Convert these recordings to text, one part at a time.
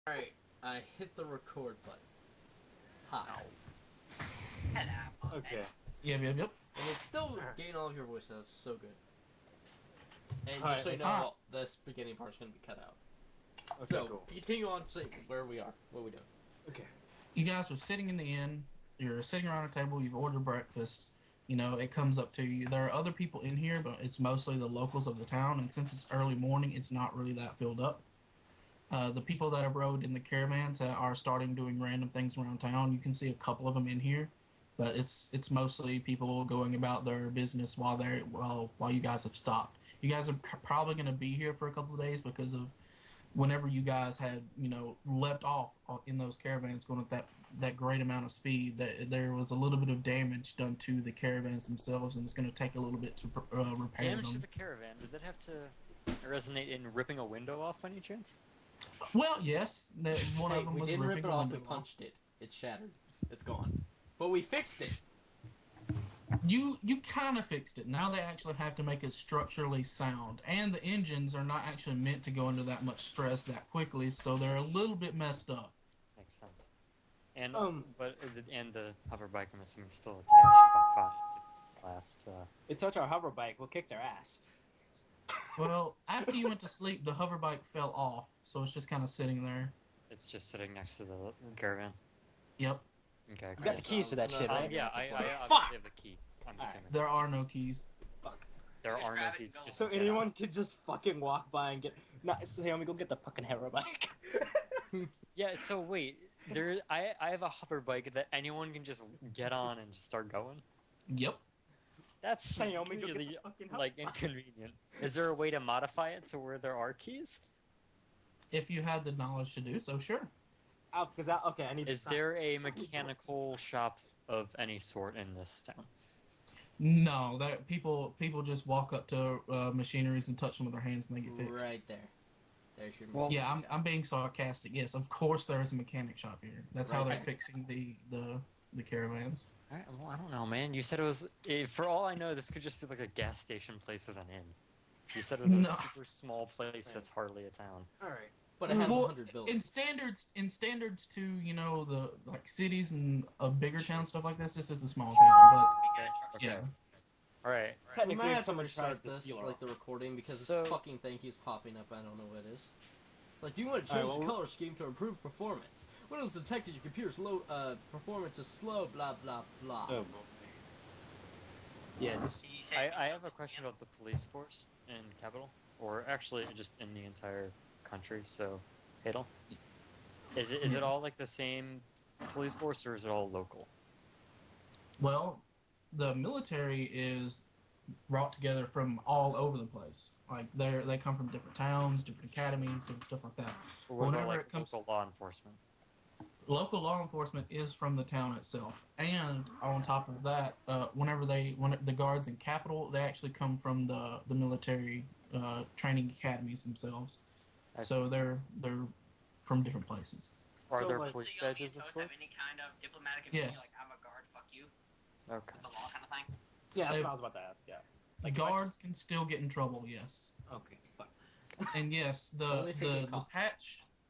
Alright, I hit the record button. Hi. Hello. Okay. Yep. And it's still getting all of your voices. That's so good. And Alright, just so you know, this beginning part is going to be cut out. Okay, So, cool. continue on to where we are. What are we doing? Okay. You guys are sitting in the inn. You're sitting around a table. You've ordered breakfast. You know, it comes up to you. There are other people in here, but it's mostly the locals of the town. And since it's early morning, it's not really that filled up. The people that have rode in the caravans are starting doing random things around town. You can see a couple of them in here, but it's mostly people going about their business while you guys have stopped. You guys are probably going to be here for a couple of days because of whenever you guys had leapt off in those caravans going at that great amount of speed, that there was a little bit of damage done to the caravans themselves, and it's going to take a little bit to repair Damage them. to the caravan. Did that have to resonate in ripping a window off by any chance? Well, yes. One Hey, of them we was didn't rip ripping it a off, we window punched it. It's shattered. It's gone. But we fixed it. You kind of fixed it. Now they actually have to make it structurally sound, and the engines are not actually meant to go under that much stress that quickly, so they're a little bit messed up. Makes sense. And and the hover bike, I'm assuming, still attached by the last. It's such our hover bike. We'll kick their ass. Well, after you went to sleep, the hover bike fell off, so it's just kind of sitting there. It's just sitting next to the caravan. Yep. Okay. You got the keys to that shit, right? Yeah, I Fuck! obviously have the keys. I'm assuming There are no keys. there are no keys. Just So in anyone could just fucking walk by and get. Say, let me go get the fucking hover bike. Yeah. So wait, I have a hover bike that anyone can just get on and just start going. Yep. That's Naomi, go get really the fucking hover like inconvenient. Is there a way to modify it to where there are keys? If you had the knowledge to do so, sure. Okay, I need. Is to there a mechanical shop of any sort in this town? No, that people just walk up to machineries and touch them with their hands and they get fixed. Right there. There's your Well, Yeah, I'm being sarcastic. Yes, of course there is a mechanic shop here. That's how Right they're there. fixing the caravans. Well, I don't know, man. You said it was. For all I know, this could just be like a gas station place with an inn. You said it was No. a super small place that's hardly a town. All right. But it has Well, 100 buildings. in standards to the like cities and a bigger town stuff like this is a small town, but yeah. All right. We Technically, might if have to someone restart tries to this, steal like the recording, because So- this fucking thing keeps popping up. I don't know what it is. It's like, do you want to change Alright, the well, color scheme to improve performance? Windows detected your computer's low performance is slow. Blah blah blah. Oh. Yes. I have a question about the police force in Capital, or actually just in the entire country. So, Hadel, is it all like the same police force, or is it all local? Well, the military is brought together from all over the place. Like they come from different towns, different academies, different stuff like that. Or what about Whenever like it comes- local law enforcement? Local law enforcement is from the town itself, and on top of that, when the guards in Capital, they actually come from the military training academies themselves. I So see. they're from different places. Are So, there like- police So you badges of don't sorts? have any kind of diplomatic immunity, Yes. like I'm a guard, fuck you, Okay. the law kind of thing? Yeah, that's Uh, what I was about to ask. Yeah. The if I guards can still get in trouble, yes. Okay. Fuck. And yes, Only if they get caught.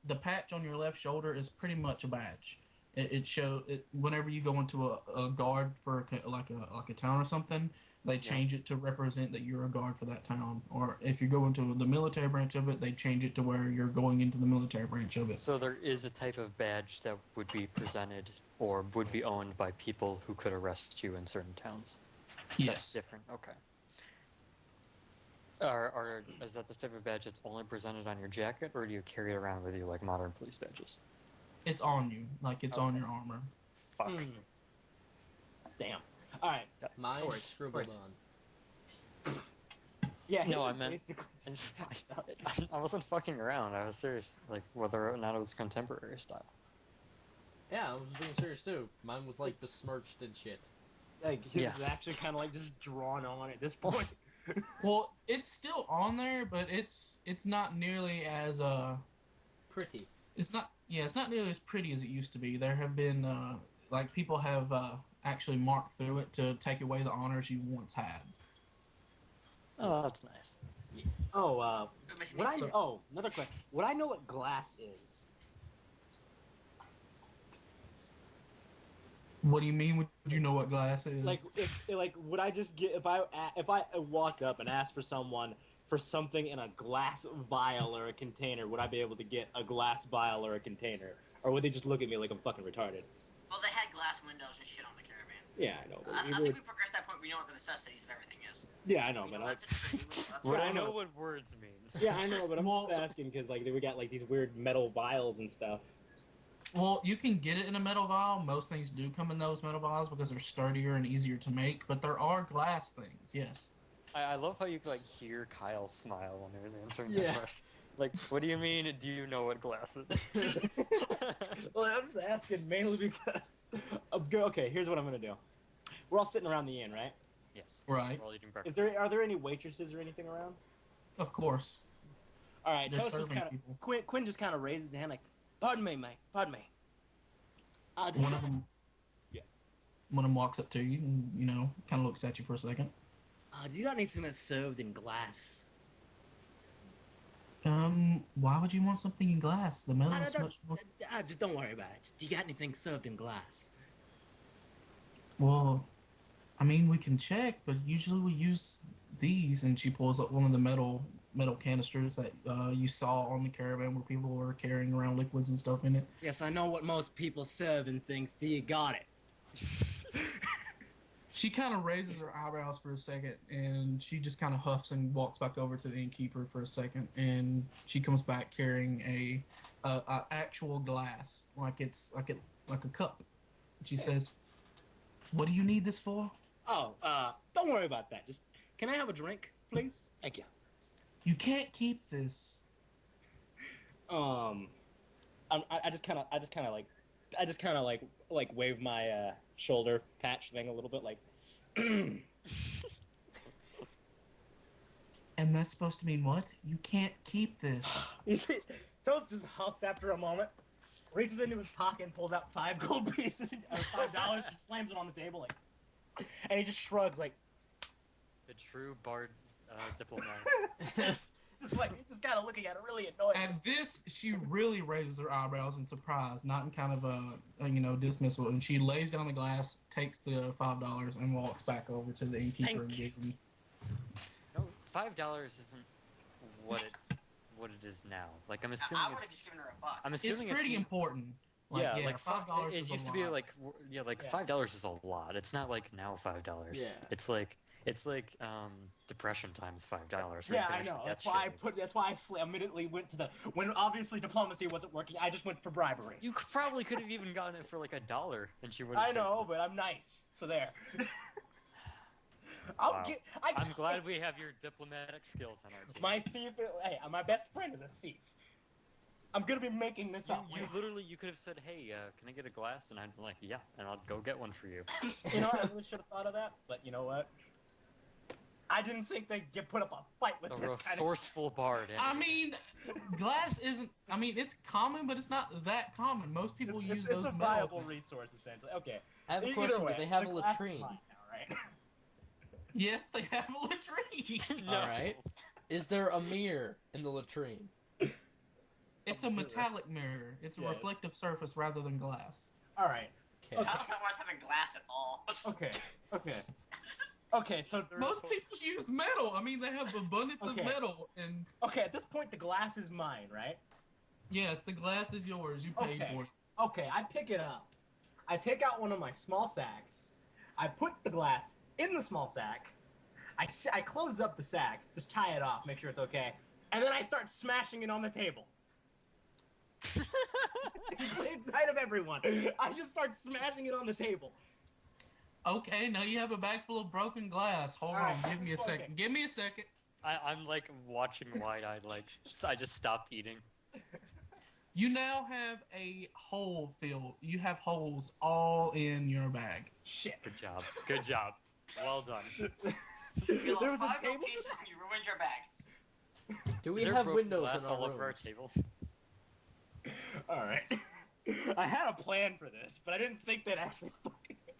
the patch on your left shoulder is pretty much a badge. It show it whenever you go into a guard for like a town or something, they change it to represent that you're a guard for that town. Or if you go into the military branch of it, they change it to where you're going into the military branch of it. So there is a type of badge that would be presented or would be owned by people who could arrest you in certain towns. That's Yes, different. Okay. Is that the type of badge that's only presented on your jacket, or do you carry it around with you like modern police badges? it's on you, like it's on your armor. Fuck. Damn. All right. Mine Of course, is scribbled of on. Yeah. No, his I meant- is basically- I wasn't fucking around. I was serious. Like whether or not it was contemporary style. Yeah, I was being serious too. Mine was like besmirched and shit. Like his Yeah. is actually kind of like just drawn on at this point. Well, it's still on there, but it's not nearly as Pretty. it's not nearly as pretty as it used to be. There have been like people have actually marked through it to take away the honors you once had. Oh, that's nice. Yes. Oh, Good mission. would I? So- Oh, another question. Would I know what glass is? What do you mean? Would you know what glass is? Like, would I just get if I walked up and asked for someone for something in a glass vial or a container, would I be able to get a glass vial or a container, or would they just look at me like I'm fucking retarded? Well, they had glass windows and shit on the caravan. Yeah, I know. But I think we progressed that point. We know what the necessities of everything is. Yeah, I know, You but know, that's just that's But I I know know- what words mean. yeah, I know, but I'm Well- just asking because like we got like these weird metal vials and stuff. Well, you can get it in a metal vial. Most things do come in those metal vials because they're sturdier and easier to make. But there are glass things. Yes. I love how you could, like, hear Kyle smile when he was answering Yeah. that question. Like, what do you mean? Do you know what glass is? Well, I'm just asking mainly because. Okay, here's what I'm gonna do. We're all sitting around the inn, right? Yes. Right. We're all eating Are breakfast. there any waitresses or anything around? Of course. All right, They're Toast just serving kind people. of Quinn just kind of raises his hand like, "Pardon me, mate. Pardon me." One of them. Yeah. One of them walks up to you and kind of looks at you for a second. Do you got anything that's served in glass? Why would you want something in glass? The metal is much more. Just don't worry about it. Do you got anything served in glass? Well, I mean, we can check, but usually we use these. And she pulls up one of the metal canisters that you saw on the caravan where people were carrying around liquids and stuff in it. Yes, I know what most people serve in things. Do you got it? She kind of raises her eyebrows for a second, and she just kind of huffs and walks back over to the innkeeper for a second, and she comes back carrying a actual glass, like a cup. She says, "What do you need this for?" Oh, don't worry about that. Just, can I have a drink, please? Thank you. You can't keep this. I just kind of like wave my shoulder patch thing a little bit, like. And that's supposed to mean what? You can't keep this. You see, Toast just hops after a moment, reaches into his pocket and pulls out 5 gold pieces, or $5, and slams it on the table, like, and he just shrugs, like, The true bard diplomat. just kind of looking at it, really annoyed. At this, she really raises her eyebrows in surprise, not in kind of a dismissal. And she lays down the glass, takes the $5, and walks back over to the innkeeper Thank and you. gives him. No, $5 isn't what it is now. Like, I'm assuming I would have it's. just given her a buck. I'm It's assuming pretty it's. important. Like, Yeah, yeah, like $5 It is used a to be lot. like Yeah. $5 is a lot. It's not like now $5. Yeah. It's like depression times $5. Yeah, I know. That's why I immediately went to when obviously diplomacy wasn't working. I just went for bribery. You probably could have even gotten it for like $1, and she would have. I know, but I'm nice, so there. Wow. I'm I'm glad we have your diplomatic skills on our team. My thief. Hey, my best friend is a thief. I'm gonna be making this up. You could have said, "Hey, can I get a glass?" And I'd be like, "Yeah," and I'll go get one for you. You know, I really should have thought of that, but you know what? I didn't think they'd put up a fight with A this kind of. resourceful bard. I mean, glass isn't. I mean, it's common, but it's not that common. Most people use It's those a metal viable things. resource, essentially. Okay. I have a Either question. way, Do they have the a glass is latrine? mine now, right? Yes, they have a latrine. No. All right. Is there a mirror in the latrine? It's a metallic mirror. It's a Yeah. reflective surface rather than glass. All right. Okay. I don't know why it's having glass at all. Okay. So Most people use metal. I mean, they have abundance Okay. of metal, and okay, at this point, the glass is mine, right? yes, the glass is yours. You paid Okay. for it. Okay, I pick it up. I take out one of my small sacks. I put the glass in the small sack. I close up the sack, just tie it off, make sure it's okay, and then I start smashing it on the table. In sight of everyone. I just start smashing it on the table. Okay, now you have a bag full of broken glass. Hold All right, on, give me a okay. second. Give me a second. I'm like watching wide-eyed, like I just stopped eating. You now have a hole filled. You have holes all in your bag. Shit. Good job. Good job. Well done. You There lost was a 5 gold table. pieces and you ruined your bag. Do we Is there have broken windows glass in our all over our rooms? table? All right. I had a plan for this, but I didn't think that actually.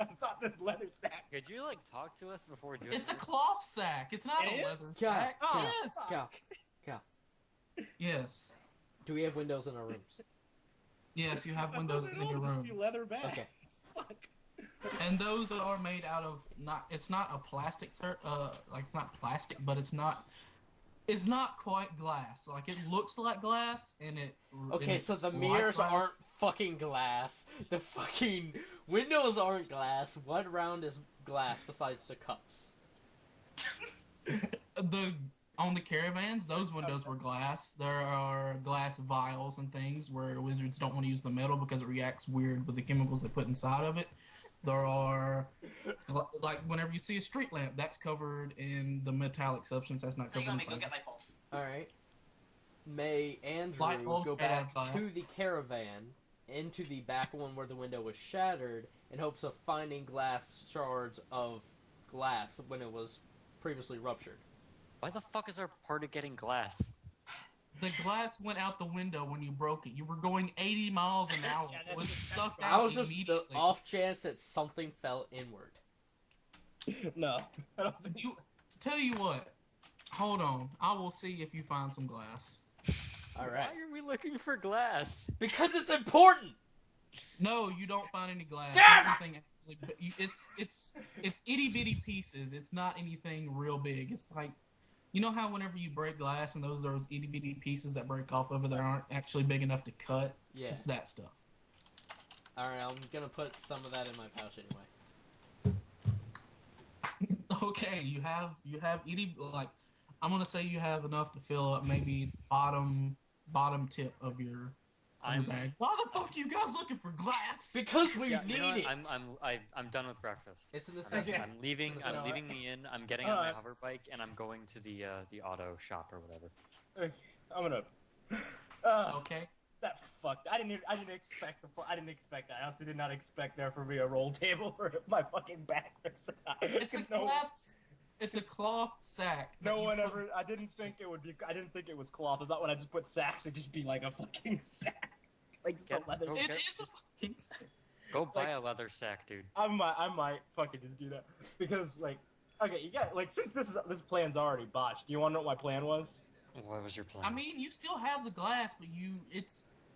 I thought this leather sack. Could you like talk to us before doing It's a this? cloth sack. It's not It a is? leather Cal, sack. Oh, yes. Cal, Yes. do we have windows in our rooms? Yes, you have windows Those in your would all just room. be leather bags. Okay. Fuck. And those are made out of it's not a plastic like it's not plastic, but it's not quite glass. Like it looks like glass and Okay, and so it's the like mirrors glass. aren't fucking glass. The fucking windows aren't glass. What round is glass besides the cups? On the caravans, those windows were glass. There are glass vials and things where wizards don't want to use the metal because it reacts weird with the chemicals they put inside of it. There are, like, whenever you see a street lamp, that's covered in the metallic substance. That's not So you covered want in me to go get light glass. bulbs? Alright. May Andrew Light bulbs go made out back of glass. to the caravan, into the back one where the window was shattered, in hopes of finding glass shards of glass when it was previously ruptured. Why the fuck is our party getting glass? The glass went out the window when you broke it. You were going 80 miles an hour. Yeah, It was that's- sucked I out was just the immediately. off chance that something fell inward. No, I don't think so. Tell you what. Hold on. I will see if you find some glass. Alright. Why are we looking for glass? Because it's important! No, you don't find any glass. Damn it! Everything actually, but it's itty bitty pieces. It's not anything real big. It's like, you know how whenever you break glass and those itty bitty pieces that break off of it that aren't actually big enough to cut. Yeah. It's that stuff. Alright, I'm gonna put some of that in my pouch anyway. Okay, you have itty, like, I'm gonna say you have enough to fill up maybe bottom tip of your bag. Why the fuck are you guys looking for glass? Because we Yeah, need you know what? it! I'm done with breakfast. It's a I'm, necessity. Okay. I'm leaving. It's I'm alright. leaving the inn. I'm getting on my hover bike and I'm going to the auto shop or whatever. Okay, I'm gonna. Okay. That fucked. I didn't expect that. I also did not expect there for me a roll table for my fucking back. It's a cloth. It's a cloth sack. that No you one put- ever. I didn't think it would be. I didn't think it was cloth. I thought when I just put sacks, it'd just be like a fucking sack, like some Get- leather. go sack. It is a fucking sack. Go buy a leather sack, dude. I might fucking just do that because like, okay, you got like since this plan's already botched. Do you want to know what my plan was? What was your plan? I mean, you still have the glass, but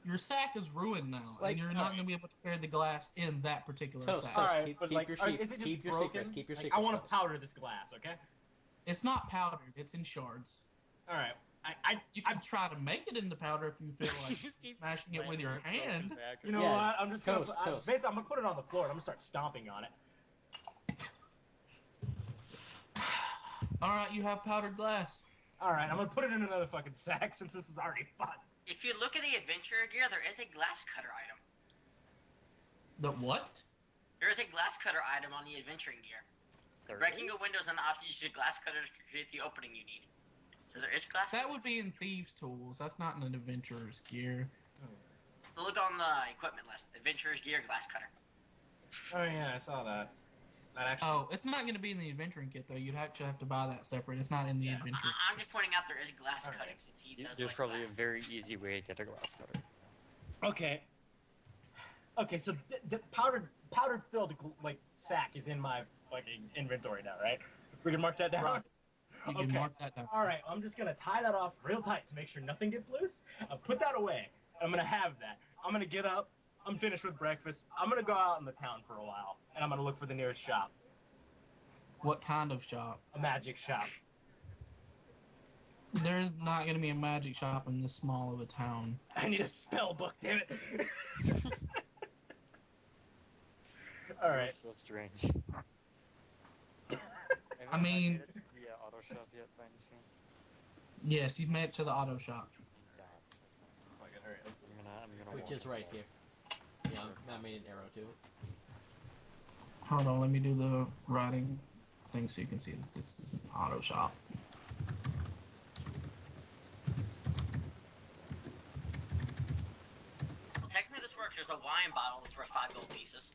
your sack is ruined now, Like, and you're not going to be able to carry the glass in that particular Toast, sack. toast. All right, keep- but keep like, your alright, sheep- is it just keep your broken? secrets, keep your Like, secrets, I want to Toast. powder this glass, okay? It's not powdered; it's in shards. All right, You can try to make it into powder if you feel like smashing it with your hand. you know Yeah, what? I'm just gonna. toast, I'm toast. basically, I'm gonna put it on the floor and I'm gonna start stomping on it. All right, you have powdered glass. All right, I'm gonna put it in another fucking sack since this is already fun. If you look at the adventurer gear, there is a glass cutter item. The what? There is a glass cutter item on the adventuring gear. There Breaking is? a window is an option. Use a glass cutter to create the opening you need. So there is glass. That would be in thieves' tools. That's not in an adventurer's gear. So look on the equipment list. Adventurer's gear, glass cutter. Oh yeah, I saw that. That actually. Oh, it's not going to be in the adventuring kit though. You'd actually have to buy that separate. It's not in the adventure. I'm just pointing out there is glass Alright. cutting since he does There's like probably glass. a very easy way to get a glass cutter. Okay. Okay, so the powdered filled like sack is in my fucking inventory now, right? We can mark that down. Right. You can Okay. mark that down. All right, I'm just gonna tie that off real tight to make sure nothing gets loose. I'll put that away. I'm gonna have that. I'm gonna get up. I'm finished with breakfast. I'm gonna go out in the town for a while, and I'm gonna look for the nearest shop, What kind of shop? a magic shop. There's not going to be a magic shop in this small of a town. I need a spell book, damn it. All right. So strange. I mean- the auto shop yet by any chance? Yes, you've made it to the auto shop. I'm gonna Which walk is right inside. here. Yeah, I made an arrow to it. Hold on, let me do the writing thing so you can see that this is an auto shop. Technically, this works. There's a wine bottle that's worth 5 gold pieces.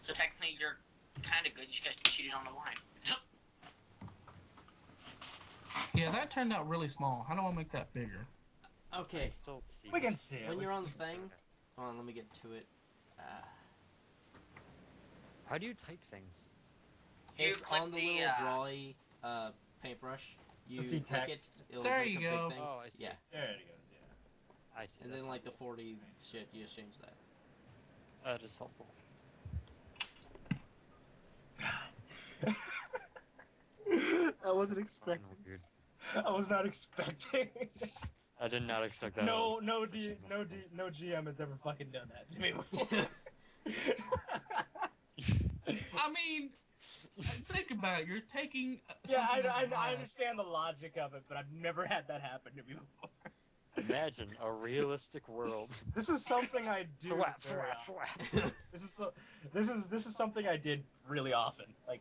So technically, you're kind of good. You just got cheated on the wine. Yeah, that turned out really small. How do I make that bigger? I Okay, still see. We can see it. when you're on the thing, hold on, let me get to it. How do you type things? You It's click on the the, little drawy paintbrush. You see click text. it, it'll There make you a big go. thing. Oh, I see. Yeah, There it goes. Yeah. I see. and that's then like the helpful. 40 shit, you just change that. That is helpful. I wasn't expecting. Weird. I was not expecting. I did not expect that. No GM has ever fucking done that to me before. I mean, think about it. You're taking. Yeah, something that's I glass. understand the logic of it, but I've never had that happen to me before. Imagine a realistic world. This is something I do. Flap, very flap, often. flap. This is something I did really often. Like.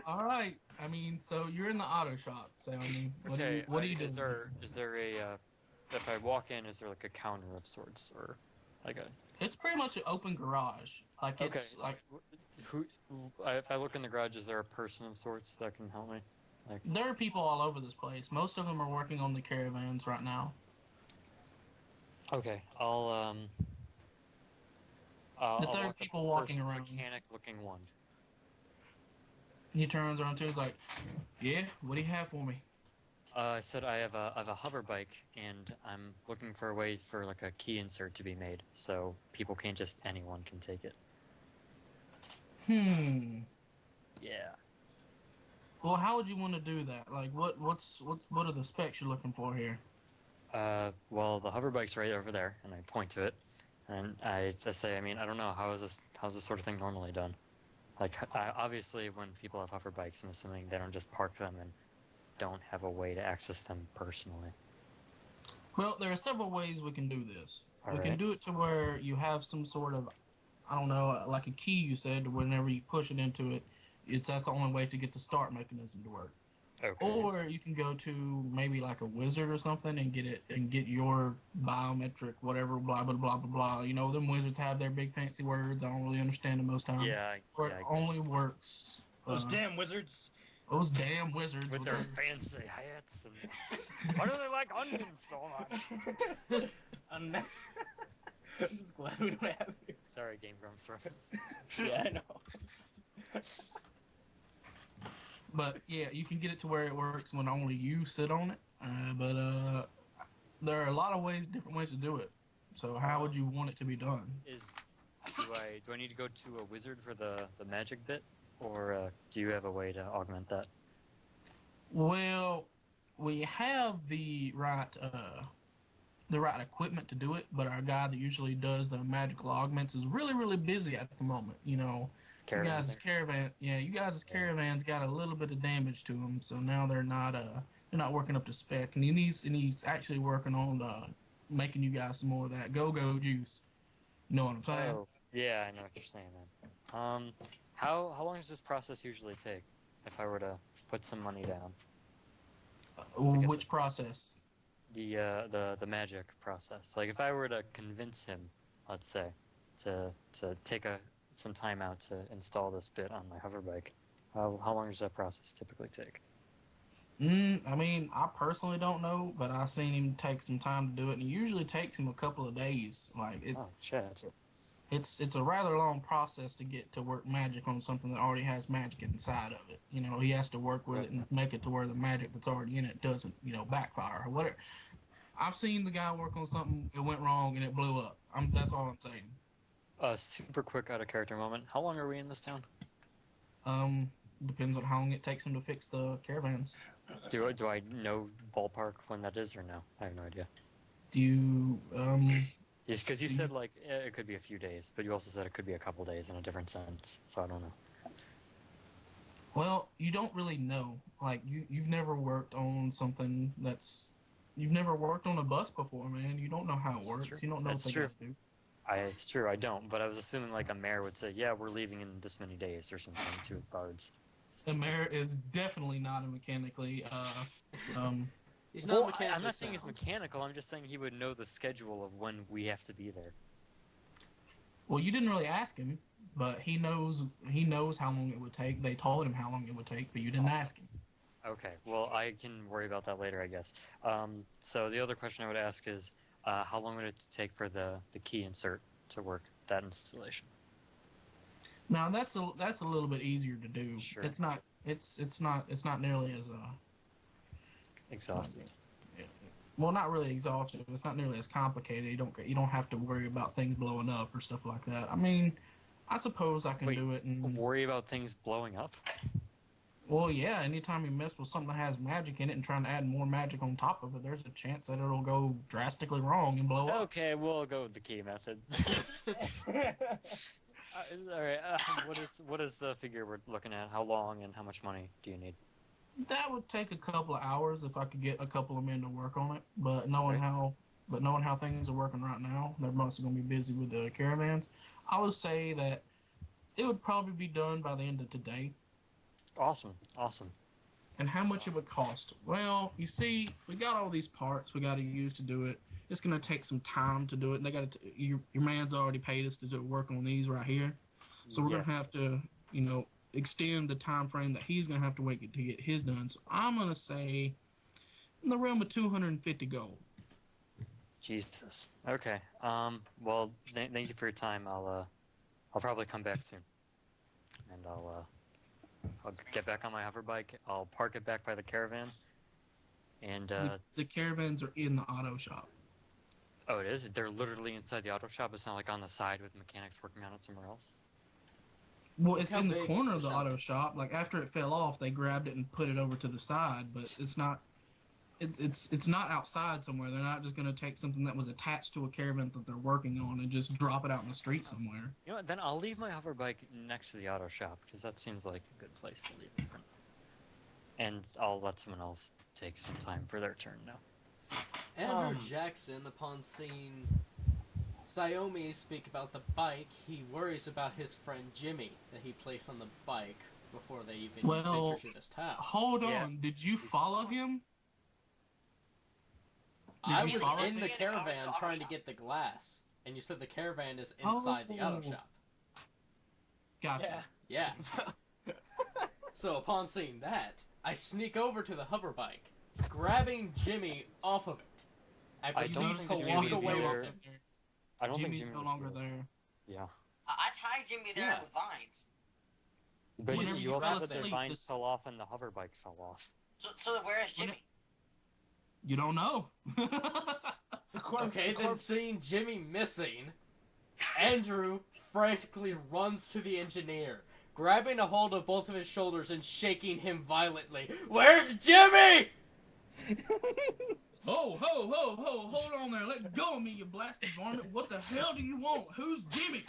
All right. I mean, so you're in the auto shop. So I mean, what do you do? Is there a if I walk in, is there like a counter of sorts or like a? It's pretty much an open garage. Like it's like If I look in the garage, is there a person of sorts that can help me? Like there are people all over this place. Most of them are working on the caravans right now. okay, I'll But there are walk people up the walking first around. mechanic-looking one. He turns around to he's like, "Yeah, what do you have for me?" I said I have a hover bike, and I'm looking for a way for like a key insert to be made, so people can't just anyone can take it. Yeah. Well, how would you want to do that? Like, what are the specs you're looking for here? Well, the hover bike's right over there, and I point to it, and I just say, I mean, I don't know, how's this sort of thing normally done? Like, obviously, when people have hover bikes, I'm assuming they don't just park them and don't have a way to access them personally. Well, there are several ways we can do this. All we can right. do it to where you have some sort of, I don't know, like a key. You said whenever you push it into it, that's the only way to get the start mechanism to work. Okay. Or you can go to maybe like a wizard or something and get your biometric whatever blah blah blah blah blah. You know, them wizards have their big fancy words. I don't really understand them most times. Or it only works. Those damn wizards. Those damn wizards with their fancy hats and why do they like onions so much? I'm just glad we don't have you. Sorry, Game Grumps reference. Yeah, I know. But yeah, you can get it to where it works when only you sit on it. But there are a lot of different ways to do it. So how would you want it to be done? Do I need to go to a wizard for the magic bit, or do you have a way to augment that? Well, we have the right equipment to do it, but our guy that usually does the magical augments is really, really busy at the moment. You know, you guys' caravans got a little bit of damage to them, so now they're not working up to spec, and he's actually working on making you guys some more of that go-go juice. You know what I'm saying? Oh, yeah, I know what you're saying, man. How long does this process usually take? If I were to put some money down. Which process? The magic process. Like if I were to convince him, let's say, to take some time out to install this bit on my hover bike, how long does that process typically take? I mean, I personally don't know, but I've seen him take some time to do it, and it usually takes him a couple of days. Oh shit! It's a rather long process to get to work magic on something that already has magic inside of it. You know, he has to work with it and make it to where the magic that's already in it doesn't, backfire or whatever. I've seen the guy work on something, it went wrong, and it blew up. That's all I'm saying. Super quick out of character moment. How long are we in this town? Depends on how long it takes him to fix the caravans. Do I know ballpark when that is or no? I have no idea. Do you, Yes, because you said like it could be a few days, but you also said it could be a couple days in a different sense. So I don't know. Well, you don't really know. Like you've never worked on something you've never worked on a bus before, man. You don't know how it works. True. You don't know what they gotta do. It's true, I don't. But I was assuming like a mayor would say, "Yeah, we're leaving in this many days" or something to his guards. The mayor is definitely not a mechanically. He's not Well, mechanical. I'm not saying he's mechanical. I'm just saying he would know the schedule of when we have to be there. Well, you didn't really ask him, but he knows how long it would take. They told him how long it would take, but you didn't ask him. Okay, well, I can worry about that later, I guess. So the other question I would ask is, how long would it take for the key insert to work that installation? Now that's a little bit easier to do. Sure. It's not nearly as Exhausting. well, not really exhaustive. It's not nearly as complicated. You don't have to worry about things blowing up or stuff like that. I mean, I suppose I can Wait, do it. And Worry about things blowing up? well, yeah. Anytime you mess with something that has magic in it and trying to add more magic on top of it, there's a chance that it'll go drastically wrong and blow up. Okay, we'll go with the key method. All right. What is the figure we're looking at? How long and how much money do you need? That would take a couple of hours if I could get a couple of men to work on it. But knowing how things are working right now, they're mostly going to be busy with the caravans. I would say that it would probably be done by the end of today. Awesome. And how much it would cost? Well, you see, we got all these parts we got to use to do it. It's going to take some time to do it. And they got to your man's already paid us to do work on these right here. So we're going to have to, extend the time frame that he's going to have to wait to get his done. So I'm going to say in the realm of 250 gold. Jesus. Okay. Well, thank you for your time. I'll probably come back soon, and I'll get back on my hover bike. I'll park it back by the caravan, and the caravans are in the auto shop. Oh, it is. They're literally inside the auto shop. It's not like on the side with mechanics working on it somewhere else. Well, it's in the corner of the auto shop. Like after it fell off, they grabbed it and put it over to the side. But it's not. It's not outside somewhere. They're not just going to take something that was attached to a caravan that they're working on and just drop it out in the street somewhere. You know what? Then I'll leave my hover bike next to the auto shop because that seems like a good place to leave it. And I'll let someone else take some time for their turn now. Andrew Jackson, upon seeing Xiaomi speak about the bike, he worries about his friend Jimmy that he placed on the bike before they even ventured to this town. Hold on. Did you follow him? I was in the caravan trying to get the glass, and you said the caravan is inside the auto shop. Gotcha. Yeah. So upon seeing that, I sneak over to the hover bike, grabbing Jimmy off of it. I proceed to walk away with it. I don't think Jimmy's no longer there. Yeah. I tied Jimmy there with vines. But Whenever you you also fell said the asleep, vines fell off and the hover bike fell off. So where is Jimmy? You don't know. Okay, then seeing Jimmy missing, Andrew frantically runs to the engineer, grabbing a hold of both of his shoulders and shaking him violently. Where's Jimmy? Ho, hold on there. Let go of me, you blasted varmint. What the hell do you want? Who's Jimmy?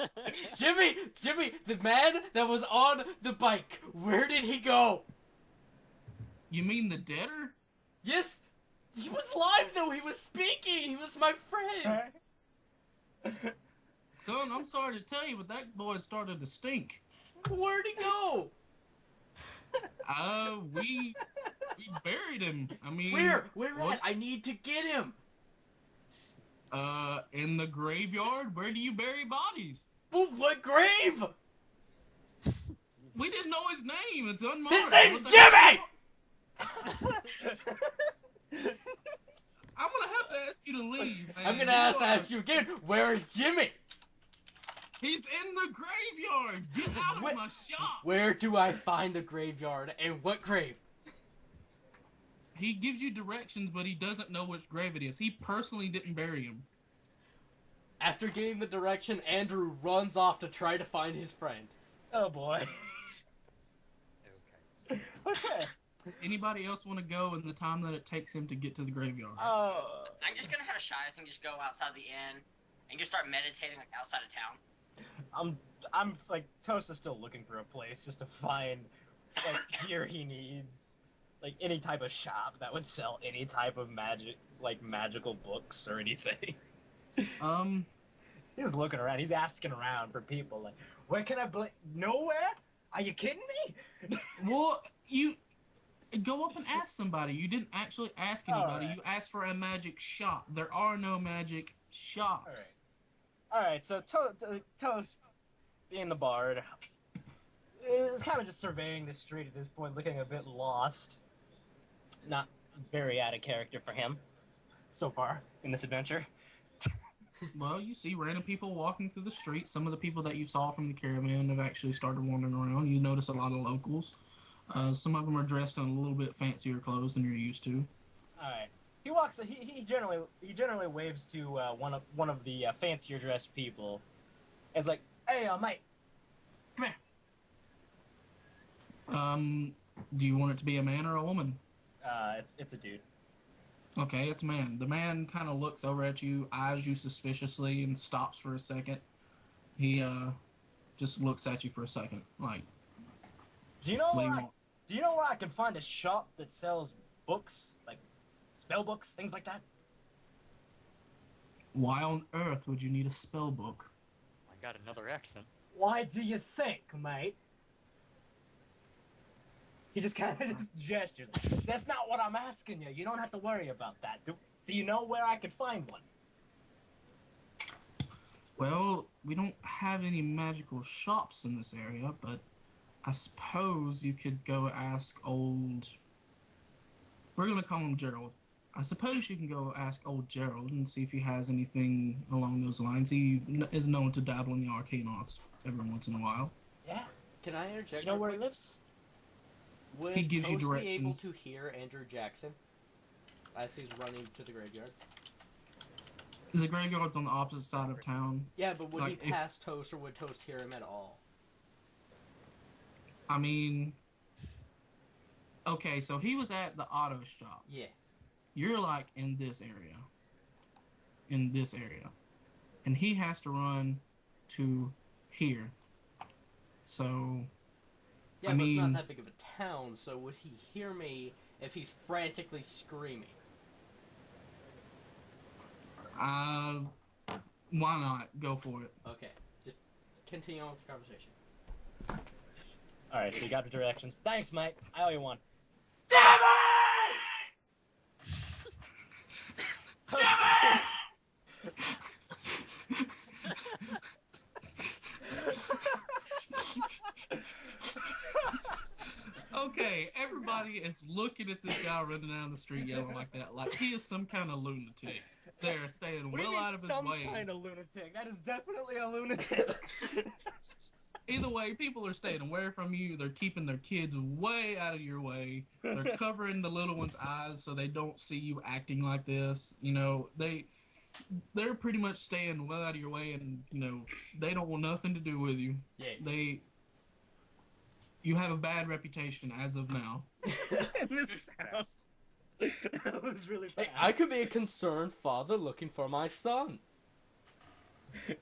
Jimmy, the man that was on the bike. Where did he go? You mean the deader? Yes, he was live though. He was speaking. He was my friend. Son, I'm sorry to tell you, but that boy started to stink. Where'd he go? We buried him. I mean, Where at? I need to get him. In the graveyard. Where do you bury bodies? But what grave? We didn't know his name. It's unmarked. His name's Jimmy. I'm gonna have to ask you to leave, man. I'm gonna ask you again. Where is Jimmy? He's in the graveyard. Get out of my shop. Where do I find the graveyard, and what grave? He gives you directions, but he doesn't know which grave it is. He personally didn't bury him. After getting the direction, Andrew runs off to try to find his friend. Oh boy. Okay. Does anybody else want to go in the time that it takes him to get to the graveyard? I'm just gonna have a shy and just go outside the inn and just start meditating like outside of town. I'm like Tosa's still looking for a place just to find like gear he needs, like any type of shop that would sell any type of magical books or anything. He's looking around. He's asking around for people like, where can I nowhere? Are you kidding me? Well, you go up and ask somebody. You didn't actually ask anybody. Right. You asked for a magic shop. There are no magic shops. All right. So Toast, being the bard, is kind of just surveying the street at this point, looking a bit lost. Not very out of character for him so far in this adventure. Well, you see random people walking through the street. Some of the people that you saw from the caravan have actually started wandering around. You notice a lot of locals. Some of them are dressed in a little bit fancier clothes than you're used to. All right. He walks. He generally waves to one of the fancier dressed people. It's like, hey, mate, come here. Do you want it to be a man or a woman? It's a dude. Okay, it's a man. The man kind of looks over at you, eyes you suspiciously, and stops for a second. He just looks at you for a second, like. Do you know where I can find a shop that sells books, like spell books, things like that? Why on earth would you need a spell book? I got another accent. Why do you think, mate? He just kind of just gestures. That's not what I'm asking you. You don't have to worry about that. Do you know where I can find one? Well, we don't have any magical shops in this area, but I suppose you could go ask old... We're going to call him Gerald. I suppose you can go ask old Gerald and see if he has anything along those lines. He is known to dabble in the arcane arts every once in a while. Yeah. Can I interject? You know where he quick? lives? Would He gives you Toast be able directions. to hear Andrew Jackson as he's running to the graveyard? The graveyard's on the opposite side of town. Yeah, but would Like, he pass Toast, or would Toast hear him at all? I mean... Okay, so he was at the auto shop. Yeah. You're like in this area. In this area. And he has to run to here. So... Yeah, I but it's mean- not that big of a town, so would he hear me if he's frantically screaming? Why not? Go for it. Okay, just continue on with the conversation. Alright, so you got the directions. Thanks, mate. I owe you one. Okay, everybody is looking at this guy running down the street yelling like that, like he is some kind of lunatic. They're staying well out of his some way. kind of lunatic? That is definitely a lunatic. Either way, people are staying away from you. They're keeping their kids way out of your way. They're covering the little one's eyes so they don't see you acting like this. You know, they're pretty much staying well out of your way, and you know they don't want nothing to do with you. Yeah. You have a bad reputation as of now. This house. That was really bad. Hey, I could be a concerned father looking for my son.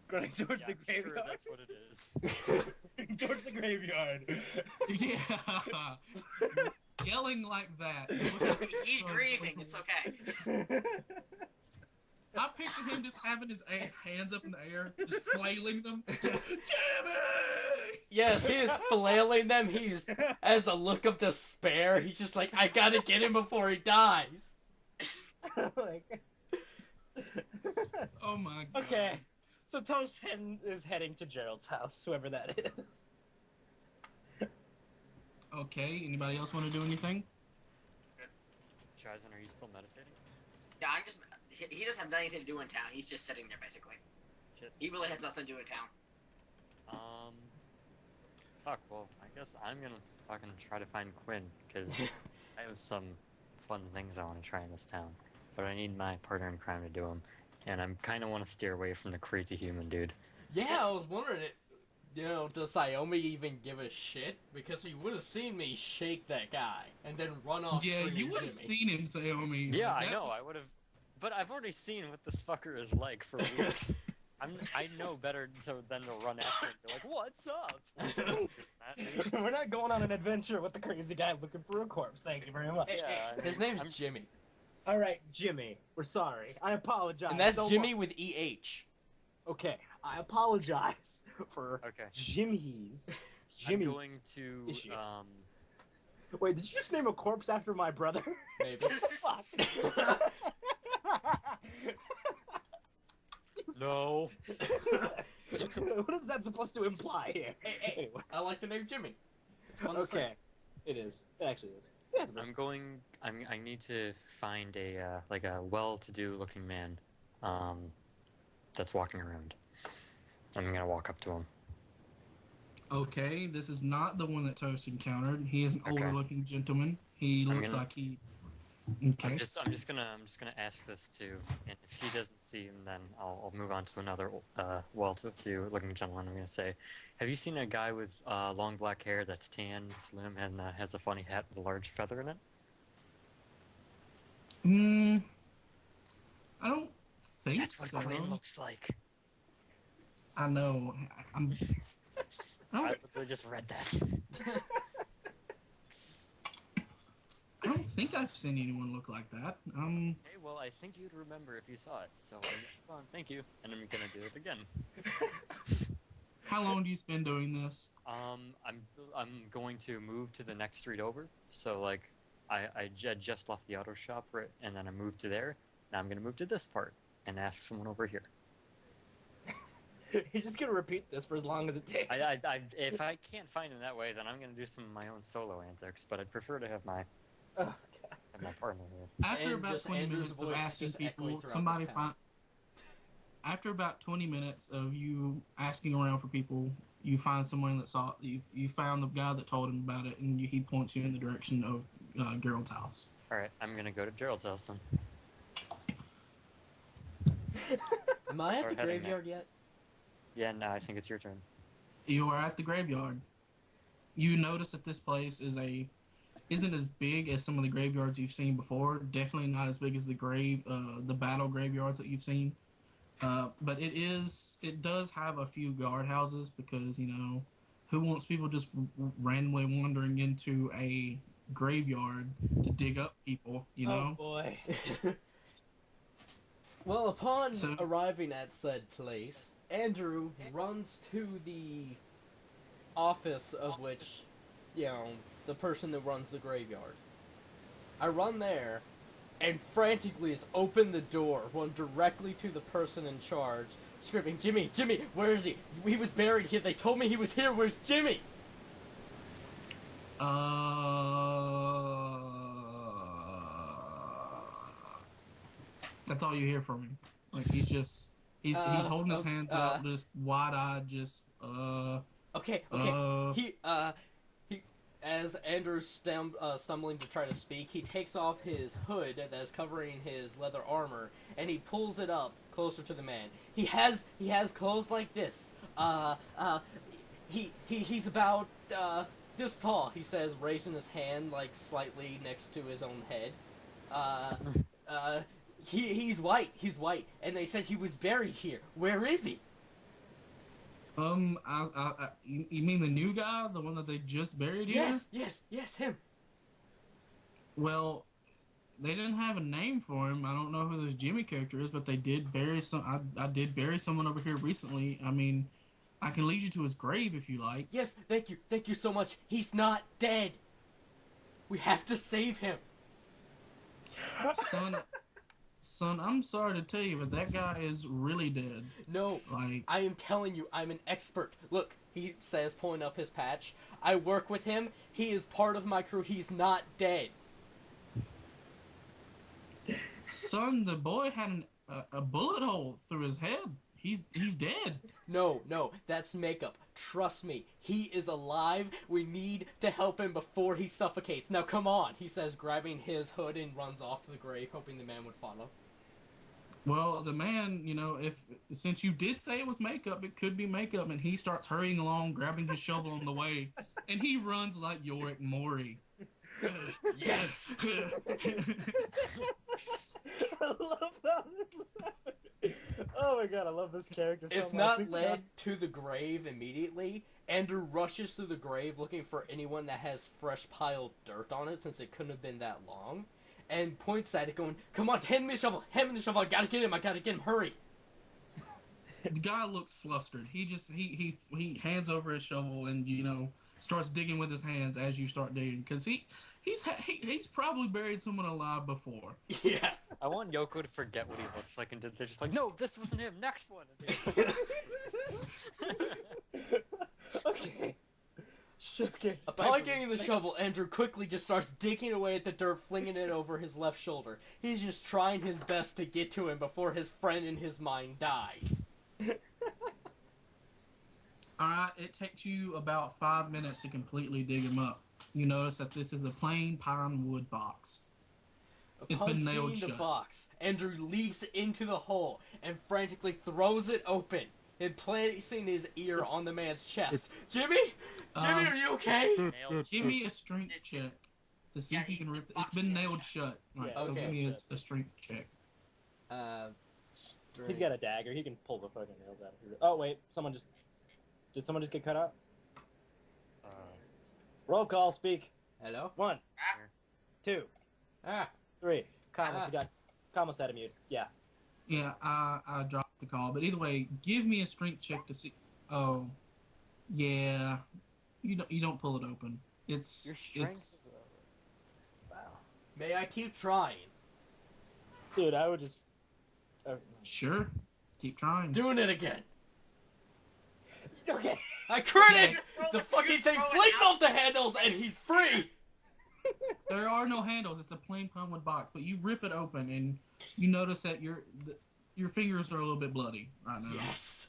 Going towards the Sure, graveyard. that's what it is. Towards the graveyard. Yeah. Yelling like that. He's grieving. It's okay. I picture him just having his hands up in the air, just flailing them. Damn it! Yes, he is flailing them. He's, as a look of despair, he's just like, I gotta get him before he dies. Like... Oh my god. Okay, so Toast is heading to Gerald's house, whoever that is. Okay, anybody else want to do anything? Shizen, are you still meditating? Yeah, he doesn't have anything to do in town. He's just sitting there, basically. Shit. He really has nothing to do in town. Fuck, well, I guess I'm gonna fucking try to find Quinn, because I have some fun things I want to try in this town. But I need my partner in crime to do them. And I kind of want to steer away from the crazy human dude. Yeah, I was wondering, does Iomi even give a shit? Because he would have seen me shake that guy and then run off Yeah, screaming you would have Jimmy. seen him, Saomi. Yeah, I That know, was- I would have... But I've already seen what this fucker is like for weeks. I know better than to run after him and be like, what's up? We're not going on an adventure with the crazy guy looking for a corpse. Thank you very much. Yeah, His name's I'm- Jimmy. All right, Jimmy. We're sorry. I apologize. And that's so Jimmy much. with EH. Okay, I apologize for Okay. Jimmy's. I'm going to, issue. Wait, did you just name a corpse after my brother? Maybe. Fuck. No. What is that supposed to imply here? Hey, Anyway. I like the name Jimmy. It's fun to Okay. say. It is. It actually is. Yeah, it's I need to find a well-to-do looking man, that's walking around. I'm gonna walk up to him. Okay, this is not the one that Toast encountered. He is an Okay. older looking gentleman. He I'm looks gonna- like he Okay. I'm just gonna ask this too, and if he doesn't see him, then I'll move on to another well-to-do looking gentleman. I'm gonna say, have you seen a guy with long black hair that's tan, slim, and has a funny hat with a large feather in it? I don't think That's what so. Quinn looks like. I know. I literally just read that. don't think I've seen anyone look like that. Hey, well, I think you'd remember if you saw it. So, thank you, and I'm gonna do it again. How long do you spend doing this? I'm going to move to the next street over. So like, I just left the auto shop, right, and then I moved to there. Now I'm gonna move to this part and ask someone over here. He's just gonna repeat this for as long as it takes. If I can't find him that way, then I'm gonna do some of my own solo antics. But I'd prefer to have my my partner here. After And about just 20 Andrew's minutes of voice asking just echoing people, throughout somebody this town. After about 20 minutes of you asking around for people, you find someone that saw you found the guy that told him about it, and he points you in the direction of Gerald's house. All right, I'm gonna go to Gerald's house then. Am I at Start the heading graveyard yet? Yeah, no, I think it's your turn. You are at the graveyard. You notice that this place isn't as big as some of the graveyards you've seen before. Definitely not as big as the battle graveyards that you've seen. But it does have a few guardhouses because, who wants people just randomly wandering into a graveyard to dig up people, Oh boy. Well, upon So- arriving at said place, Andrew runs to the office of which, the person that runs the graveyard. I run there and frantically just open the door, run directly to the person in charge, screaming, Jimmy, where is he? He was buried here. They told me he was here. Where's Jimmy? That's all you hear from him. Like he's holding his hands up, just wide-eyed, just Okay. He as Andrew's stumbling to try to speak, he takes off his hood that is covering his leather armor, and he pulls it up closer to the man. He has clothes like this. He's about this tall. He says, raising his hand like slightly next to his own head. He's white. He's white, and they said he was buried here. Where is he? You mean the new guy, the one that they just buried here? Yes, him. Well, they didn't have a name for him. I don't know who this Jimmy character is, but they did bury I did bury someone over here recently. I mean, I can lead you to his grave if you like. Yes, thank you so much. He's not dead. We have to save him. Son, I'm sorry to tell you, but that guy is really dead. No, I am telling you, I'm an expert. Look, he says, pulling up his patch. I work with him. He is part of my crew. He's not dead. Son, the boy had a bullet hole through his head. He's dead. No, that's makeup. Trust me, he is alive. We need to help him before he suffocates. Now come on, he says, grabbing his hood and runs off to the grave, hoping the man would follow. Well, the man, since you did say it was makeup, it could be makeup, and he starts hurrying along, grabbing his shovel on the way, and he runs like Yorick Maury. Yes! I love how this is happening. Oh my god, I love this character so If much. not led to the grave immediately, Andrew rushes through the grave looking for anyone that has fresh piled dirt on it, since it couldn't have been that long, and points at it going, come on, hand me the shovel, I gotta get him, hurry! The guy looks flustered. He hands over his shovel and, starts digging with his hands as you start digging, because he's probably buried someone alive before. Yeah. I want Yoko to forget what he looks like, and they're just like, no, this wasn't him. Next one. Okay. Upon getting the shovel, Andrew quickly just starts digging away at the dirt, flinging it over his left shoulder. He's just trying his best to get to him before his friend in his mind dies. Alright, it takes you about 5 minutes to completely dig him up. You notice that this is a plain pine wood box. It's Upon been nailed seeing the shut. box, Andrew leaps into the hole and frantically throws it open and placing his ear on the man's chest. Jimmy? Jimmy, are you okay? Give me a strength check to see if you can rip it. It's been nailed shut. Right, Yeah, so okay. give me a strength check. He's got a dagger. He can pull the fucking nails out of it. Oh, wait. Did someone just get cut out? Roll call, speak. Hello? 1, 2, Ah. 3. Almost out of mute. Yeah. Yeah, I dropped the call. But either way, give me a strength check to see. Oh, yeah. You don't pull it open. Your strength. Wow. May I keep trying? Dude, I would just... Sure. Keep trying. Doing it again. Okay. I critted! The fucking thing flicks off the handles and he's free! There are no handles. It's a plain plywood box. But you rip it open and you notice that your fingers are a little bit bloody right now. Yes!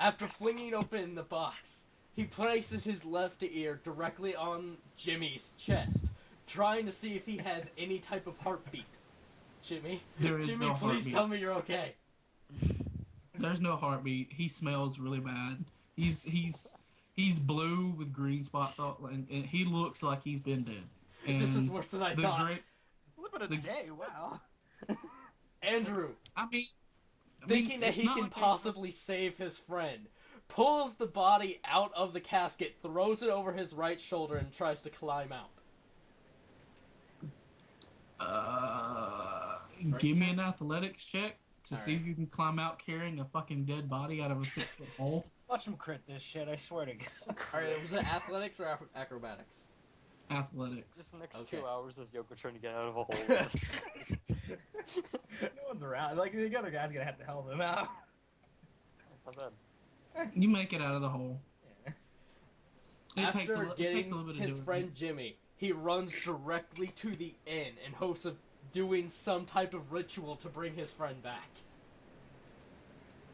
After flinging open the box, he places his left ear directly on Jimmy's chest, trying to see if he has any type of heartbeat. Jimmy? There is Jimmy, no please heartbeat. tell me you're okay. There's no heartbeat. He smells really bad. He's blue with green spots all, and he looks like he's been dead. And This is worse than I thought. It's a little bit of the day. Wow. Andrew, I mean, thinking that it's he not can like possibly save his friend, pulls the body out of the casket, throws it over his right shoulder, and tries to climb out. Give me an athletics check to All see right. if you can climb out carrying a fucking dead body out of a 6-foot hole. Watch him crit this shit, I swear to God. Alright, was it athletics or acrobatics? Athletics. Just the next Okay. 2 hours is Yoko trying to get out of a hole. No one's around. Like, the other guy's gonna have to help him out. That's not bad. You make it out of the hole. Yeah. It takes After a getting little bit of his doing. friend Jimmy, he runs directly to the inn in hopes of doing some type of ritual to bring his friend back.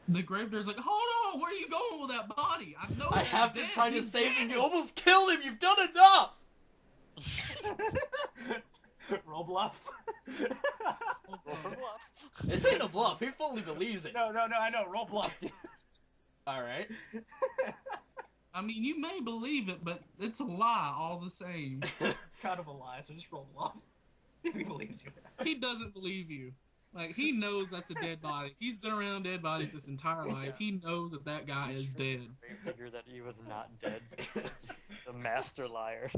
The gravedigger's like, hold on, where are you going with that body? I have to try to He's save him. dead." You almost killed him. You've done enough. Roll bluff. Roll for bluff. This ain't a bluff. He fully believes it. No, I know. Roll bluff, dude. All right. I mean, you may believe it, but it's a lie all the same. It's kind of a lie, so just roll bluff. See if he believes you. He doesn't believe you. Like, he knows that's a dead body. He's been around dead bodies his entire life. He knows that that guy is dead. Figure that he was not dead. The master liar.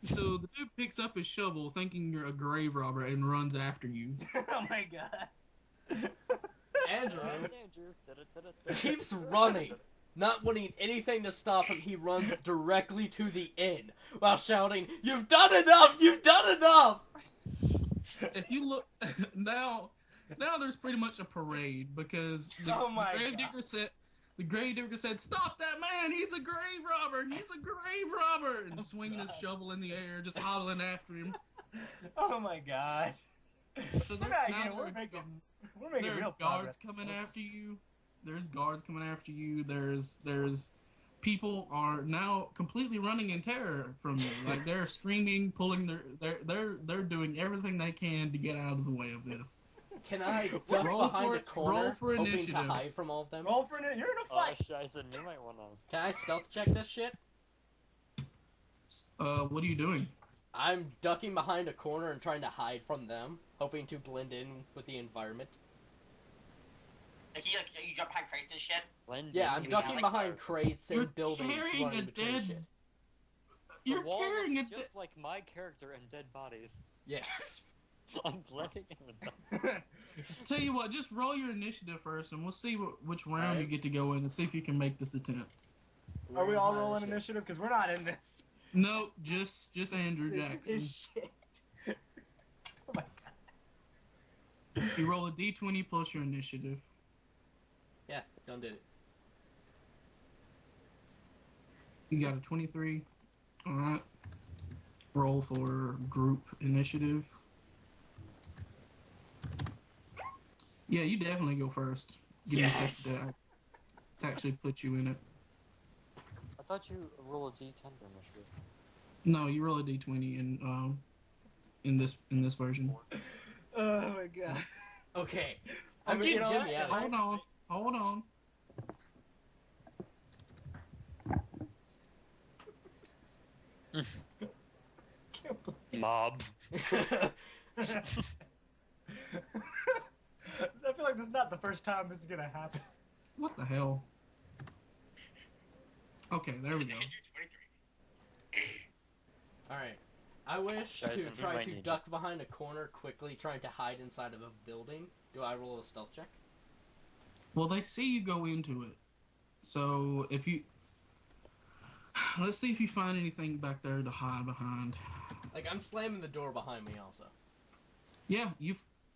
So the dude picks up his shovel, thinking you're a grave robber, and runs after you. Oh my God. Andrew Andrew. keeps running, not wanting anything to stop him. He runs directly to the inn while shouting, "You've done enough! You've done enough!" If you look now there's pretty much a parade because the gravedigger said, "Stop that man! He's a grave robber! He's a grave robber!" And swinging his shovel in the air, just hollering after him. Oh my God. So We're making there real are guards progress. coming after you. There's guards coming after you. There's people are now completely running in terror from you. Like, they're screaming, pulling they're doing everything they can to get out of the way of this. Can I duck behind a corner, roll for hoping to initiative. hide from all of them? Roll for it. You're in a Oh, fight. Scheiße, you might wanna. Can I stealth check this shit? What are you doing? I'm ducking behind a corner and trying to hide from them, hoping to blend in with the environment. Like, you jump behind crates and shit. Blend Yeah, in. I'm You ducking like behind the- crates You're and buildings carrying running a between dead- shit. You're The wall carrying looks it. just like my character and dead bodies. Yes. I'm blending in with them. Tell you what, just roll your initiative first, and we'll see which round Alright. you get to go in, and see if you can make this attempt. Are we all Where's my rolling initiative? Because we're not in this. No, just Andrew Jackson. This is shit. Oh my God. You roll a d20 plus your initiative. Yeah, done did it. You got a 23. Alright. Roll for group initiative. Yeah, you definitely go first. Give me a Yes. second to actually put you in it. I thought you roll a d10 for initiative. No, you roll a d20 in this version. Oh my god. Okay. I I'm mean, getting you know Jimmy what? out of it. Hold on. Mob. I feel like this is not the first time this is gonna happen. What the hell? Okay, there we go. Alright. I wish Guys, to something try might to need duck behind a corner quickly, trying to hide inside of a building. Do I roll a stealth check? Well, they see you go into it. So if you... Let's see if you find anything back there to hide behind. Like, I'm slamming the door behind me also. Yeah,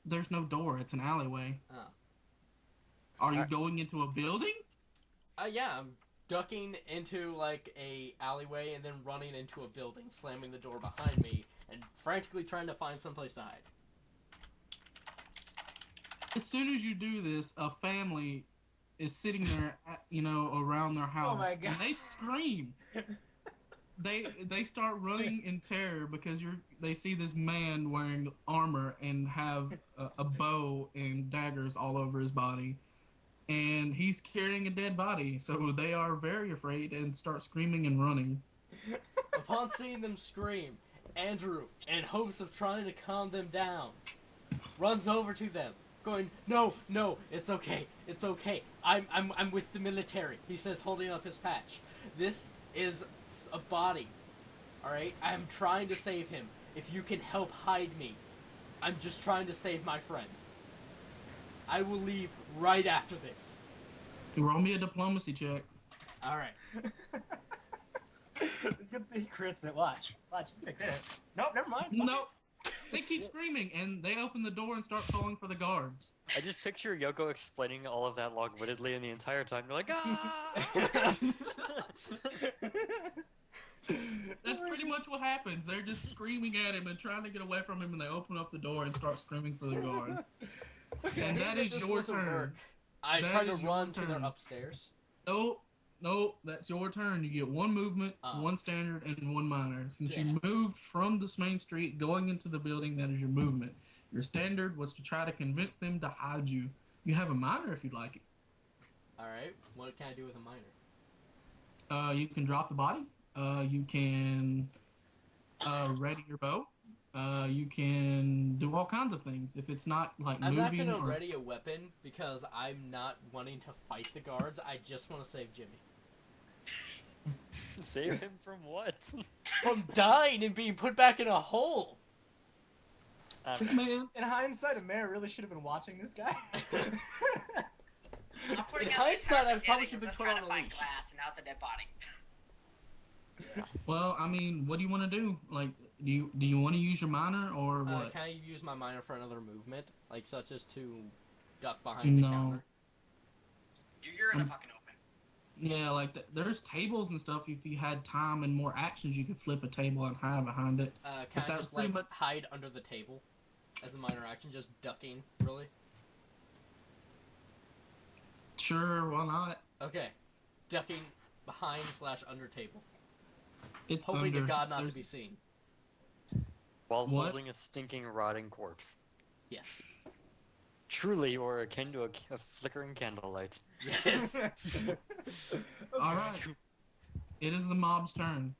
there's no door. It's an alleyway. Oh. Are you going into a building? Yeah, I'm ducking into, like, a alleyway and then running into a building, slamming the door behind me, and frantically trying to find someplace to hide. As soon as you do this, a family is sitting there, around their house, my God. and they scream. They start running in terror because they see this man wearing armor and have a bow and daggers all over his body, and he's carrying a dead body. So they are very afraid and start screaming and running. Upon seeing them scream, Andrew, in hopes of trying to calm them down, runs over to them, going, "No, it's okay. I'm with the military," he says, holding up his patch. "This is a body, alright? I'm trying to save him. If you can help hide me, I'm just trying to save my friend. I will leave right after this." Roll me a diplomacy check. Alright. Good thing he crits it. Watch, he's gonna crit it. Nope, never mind. No, they keep screaming, and they open the door and start calling for the guards. I just picture Yoko explaining all of that long-wittedly, and the entire time you're like, ah! That's pretty much what happens. They're just screaming at him and trying to get away from him, and they open up the door and start screaming for the guard. And that is your turn. I That try to is your run to their turn. upstairs. No, that's your turn. You get one movement, one standard, and one minor. Since Damn. you moved from the main street going into the building, that is your movement. Your standard was to try to convince them to hide you. You have a minor if you'd like it. Alright, what can I do with a minor? You can drop the body. You can ready your bow. You can do all kinds of things. If it's not like I'm not moving going to or... ready a weapon because I'm not wanting to fight the guards. I just want to save Jimmy. Save him from what? From dying and being put back in a hole! Man, In hindsight, a mayor really should have been watching this guy. I'm putting In out the hindsight, entire I probably beginning should have been was put trying on to a find leash. glass, and now it's a dead body. well, I mean, what do you want to do? Like, do you want to use your minor or what? Can I use my minor for another movement? Like, such as to duck behind the counter? You're in the fucking open. Yeah, like there's tables and stuff. If you had time and more actions, you could flip a table and hide behind it. Can But I that's just, pretty like, much- hide under the table as a minor action? Just ducking, really? Sure, why not? Okay. Ducking behind / under table. It's Hoping under. to God not to There's- be seen. While What? holding a stinking, rotting corpse. Yes. Truly, you are akin to a flickering candlelight. Yes. All right. It is the mob's turn.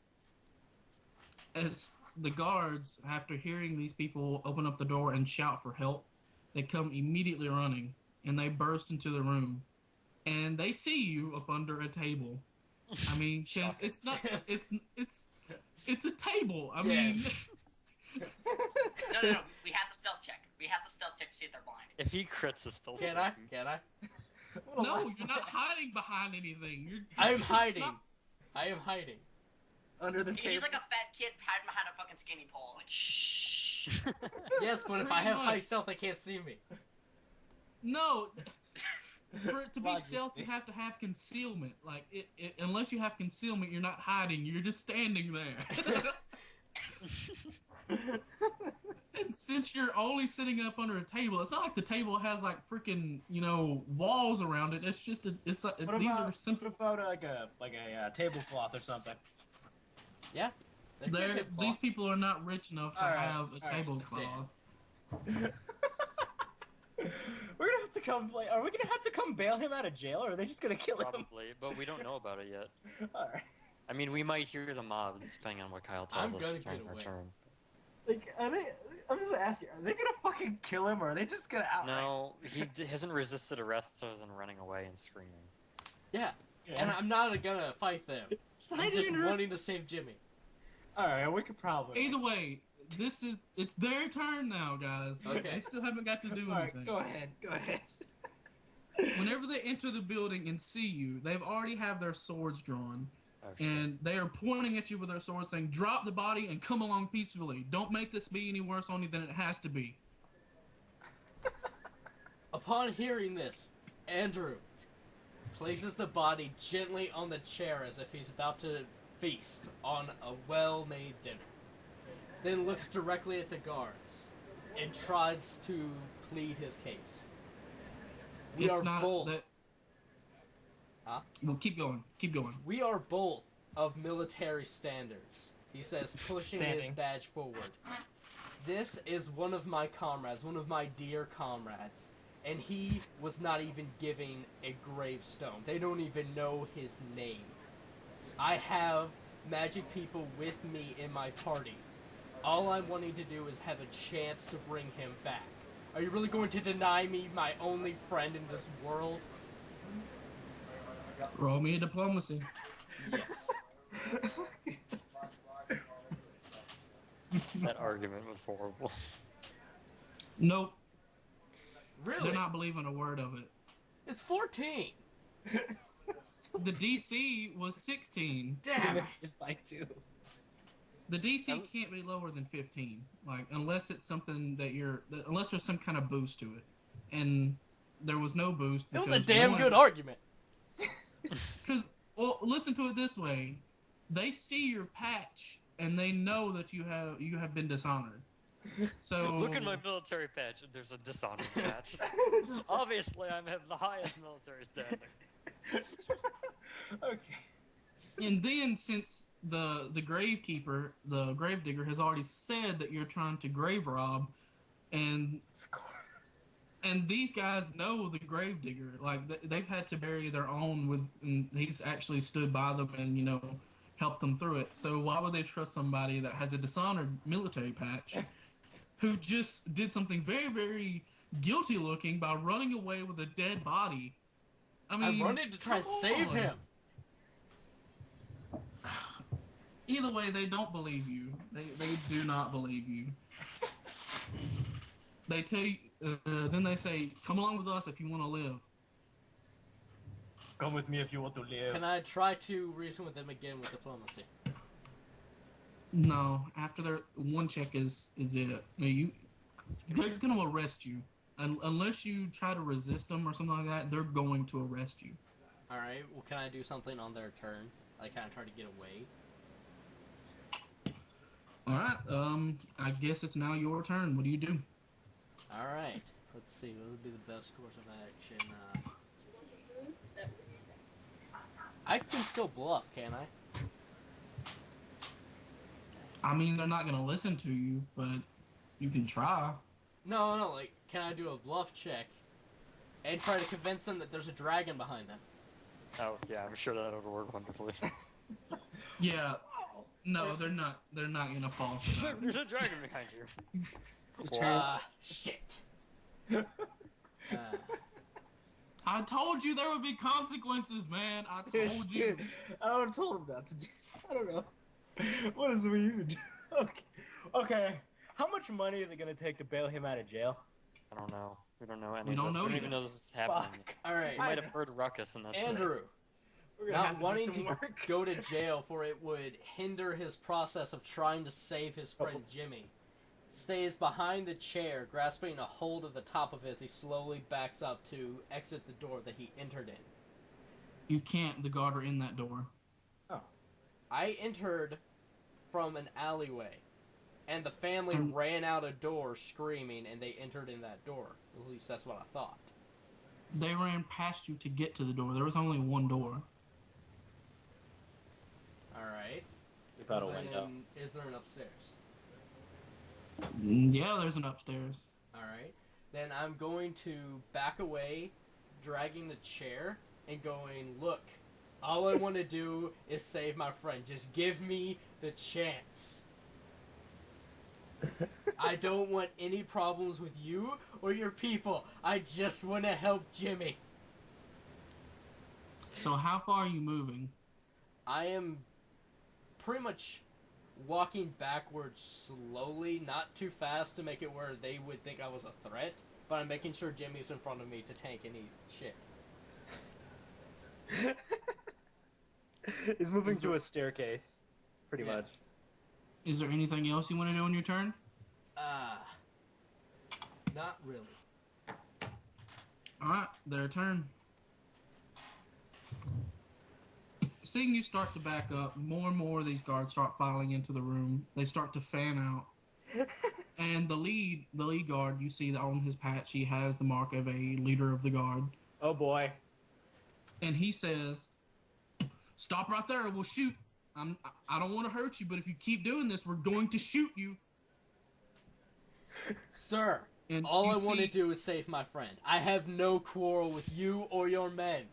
As the guards, after hearing these people open up the door and shout for help, they come immediately running, and they burst into the room. And they see you up under a table. I mean, 'cause it's not, it's a table. I mean, No. We have to stealth check. We have to stealth check to see if they're blind. If he crits, it's still Can I? shocking. Can I? no, you're not hiding behind anything. I am it's hiding. not- I am hiding. Under the He's table. like a fat kid hiding behind a fucking skinny pole. Like, shh. Yes, but if I Pretty have high much. stealth, they can't see me. No. For it to be Logic. stealth, you have to have concealment. Like, unless you have concealment, you're not hiding. You're just standing there. And since you're only sitting up under a table, it's not like the table has like freaking walls around it. It's just these are simple. What about like a tablecloth or something? Yeah, They can't take These cloth. people are not rich enough to have a tablecloth. We're gonna have to come. Like, are we gonna have to come bail him out of jail, or are they just gonna kill him? Probably, but we don't know about it yet. All right. I mean, we might hear the mob, depending on what Kyle tells I'm us gonna during get our away. turn. Like, are they? I'm just asking. Are they gonna fucking kill him, or are they just gonna outright? No, he hasn't resisted arrest other than running away and screaming. Yeah. Yeah. And I'm not gonna fight them. I'm just wanting to save Jimmy. All right, we could probably. Either way, it's their turn now, guys. Okay. They still haven't got to do All right, anything. go ahead. Go ahead. Whenever they enter the building and see you, they've already have their swords drawn. Oh, shit. And they are pointing at you with their swords saying, drop the body and come along peacefully. Don't make this be any worse on you than it has to be. Upon hearing this, Andrew places the body gently on the chair as if he's about to feast on a well-made dinner. Then looks directly at the guards and tries to plead his case. We It's are not both. that. Huh? Well, keep going. Keep going. We are both of military standards, he says, pushing his Standing. badge forward. This is one of my comrades, one of my dear comrades, and he was not even given a gravestone. They don't even know his name. I have magic people with me in my party. All I'm wanting to do is have a chance to bring him back. Are you really going to deny me my only friend in this world? Roll me a diplomacy. Yes. That argument was horrible. Nope. Really? They're not believing a word of it. It's 14. The DC was 16. You Damn. missed it by 2. The DC can't be lower than 15, like unless it's something that unless there's some kind of boost to it, and there was no boost. It was a because damn one- good argument. Because, well, listen to it this way: they see your patch and they know that you have been dishonored. So Look at my military patch, and there's a dishonored patch. Obviously, I'm at the highest military standing. Okay. And then since the gravekeeper, the gravedigger, has already said that you're trying to grave rob, and these guys know the gravedigger. Like they've had to bury their own and he's actually stood by them and helped them through it. So why would they trust somebody that has a dishonored military patch, who just did something very, very guilty looking by running away with a dead body? I mean, I wanted to try and come save on. him. Either way, they don't believe you. They do not believe you. They tell you, then they say, "Come along with us if you want to live." Come with me if you want to live. Can I try to reason with them again with diplomacy? No, after their one check is it. They're gonna arrest you. Unless you try to resist them or something like that, they're going to arrest you. Alright, well, can I do something on their turn? Like, kind of try to get away? All right. I guess it's now your turn. What do you do? Alright, let's see, what would be the best course of action? I can still bluff, can I? I mean, they're not gonna listen to you, but you can try. No, like, can I do a bluff check and try to convince them that there's a dragon behind them? Oh, yeah, I'm sure that would work wonderfully. Yeah. No, they're not. They're not gonna fall for that. There's a dragon behind you. Shit. I told you there would be consequences, man. I told you. Dude, I would have told him not to do. I don't know. What is we even do? Okay. How much money is it gonna take to bail him out of jail? I don't know. We don't know any We of don't this. know We don't yet. even know this is happening. Fuck. Alright, We might have heard ruckus and that's it. Andrew, We're gonna have not to do wanting some to work. go to jail for it would hinder his process of trying to save his friend Jimmy, stays behind the chair, grasping a hold of the top of it as he slowly backs up to exit the door that he entered in. You can't. The guard are in that door. I entered from an alleyway, and the family ran out a door screaming, and they entered in that door. At least that's what I thought. They ran past you to get to the door. There was only one door. Alright. Without a Well, window. then, is there an upstairs? Yeah, there's an upstairs. Alright. Then I'm going to back away, dragging the chair, and going, look, all I want to do is save my friend. Just give me the chance. I don't want any problems with you or your people. I just want to help Jimmy. So how far are you moving? I am pretty much walking backwards slowly, not too fast to make it where they would think I was a threat, but I'm making sure Jimmy's in front of me to tank any shit. He's moving to a staircase, pretty Yeah. much. Is there anything else you want to do on your turn? Not really. Alright, their turn. Seeing you start to back up, more and more of these guards start filing into the room. They start to fan out. And the lead guard, you see that on his patch, he has the mark of a leader of the guard. Oh boy. And he says, "Stop right there, or we'll shoot. I don't want to hurt you, but if you keep doing this, we're going to shoot you." Sir, And all you I want to see- do is save my friend. I have no quarrel with you or your men.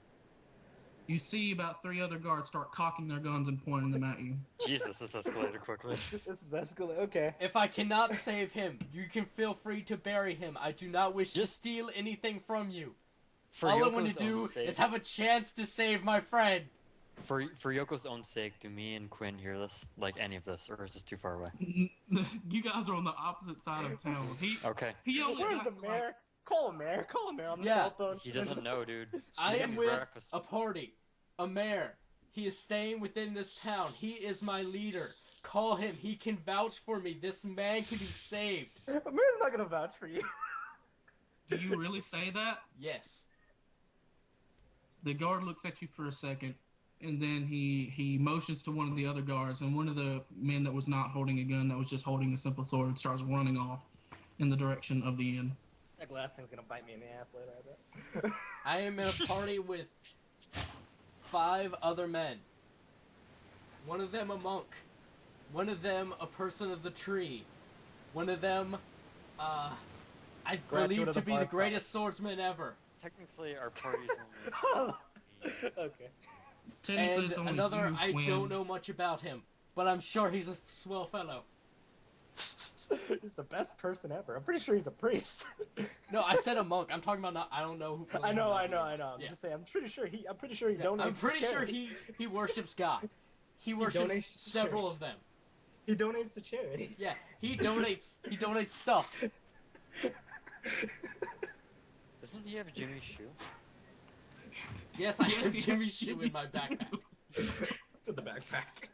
You see about 3 other guards start cocking their guns and pointing them at you. Jesus, this escalated quickly. This is escalating. Okay. If I cannot save him, you can feel free to bury him. I do not wish to steal anything from you. All I want to do is have a chance to save my friend. For Yoko's own sake, do me and Quinn hear this, like any of this, or is this too far away? You guys are on the opposite side of town. Okay. He only Where's got the to, mayor? Call a mayor. Call a mayor on the Yeah. cell phone. He doesn't know, dude. I He am gets with breakfast. a party, a mayor. He is staying within this town. He is my leader. Call him. He can vouch for me. This man can be saved. A mayor's not gonna vouch for you. Do you really say that? Yes. The guard looks at you for a second, and then he motions to one of the other guards, and one of the men that was not holding a gun, that was just holding a simple sword, starts running off in the direction of the inn. That glass thing's gonna bite me in the ass later, I bet. I am in a party with 5 other men. One of them a monk. One of them a person of the tree. One of them, I Graduate believe of to the be the Bard's greatest swordsman ever. Technically, our party's only... Okay. Technically, And it's only another, you, I Quinn. don't know much about him, but I'm sure he's a swell fellow. He's the best person ever. I'm pretty sure he's a priest. No, I said a monk. I'm talking about I don't know who. I know. I'm Yeah. just saying. I'm pretty sure he donates. I'm pretty to sure charity. he worships God. He worships donates to several charity. of them. He donates to charities. Yeah, he donates stuff. Doesn't he have Jimmy's shoe? Yes, I have he has Jimmy's shoe in my Jimmy's backpack. It's in the backpack.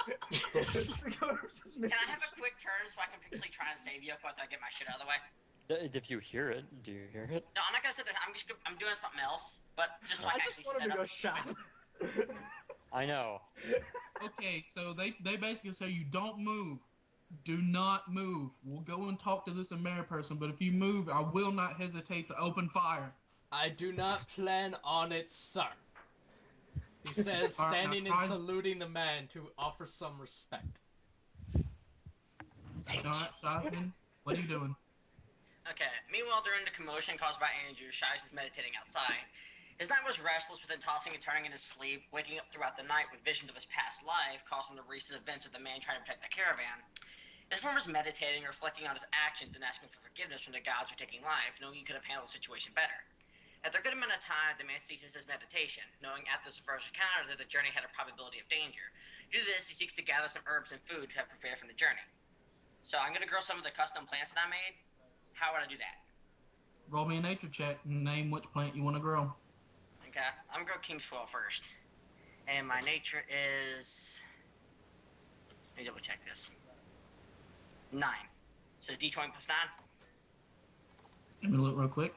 Can I have a quick turn so I can quickly try and save Yoko after I get my shit out of the way? If you hear it, do you hear it? No, I'm not gonna sit there. I'm doing something else, but just like I just actually want him set to up. go shop. I know. Okay, so they basically tell you, don't move. Do not move. We'll go and talk to this Amer person, but if you move, I will not hesitate to open fire. I do not plan on it, sir. He says, All right, standing now and try- saluting the man to offer some respect. Alright, Shotgun, what are you doing? Okay. Meanwhile, during the commotion caused by Andrew, Shies is meditating outside. His night was restless, within tossing and turning in his sleep, waking up throughout the night with visions of his past life, causing the recent events of the man trying to protect the caravan. His form was meditating, reflecting on his actions, and asking for forgiveness from the gods for taking life, knowing he could have handled the situation better. After a good amount of time, the man ceases his meditation, knowing after this first encounter that the journey had a probability of danger. Due to this, he seeks to gather some herbs and food to have prepared for the journey. So I'm going to grow some of the custom plants that I made. How would I do that? Roll me a nature check and name which plant you want to grow. Okay, I'm going to grow Kingswell first. And my nature is... Let me double check this. 9. So D20 plus 9? Let me look real quick.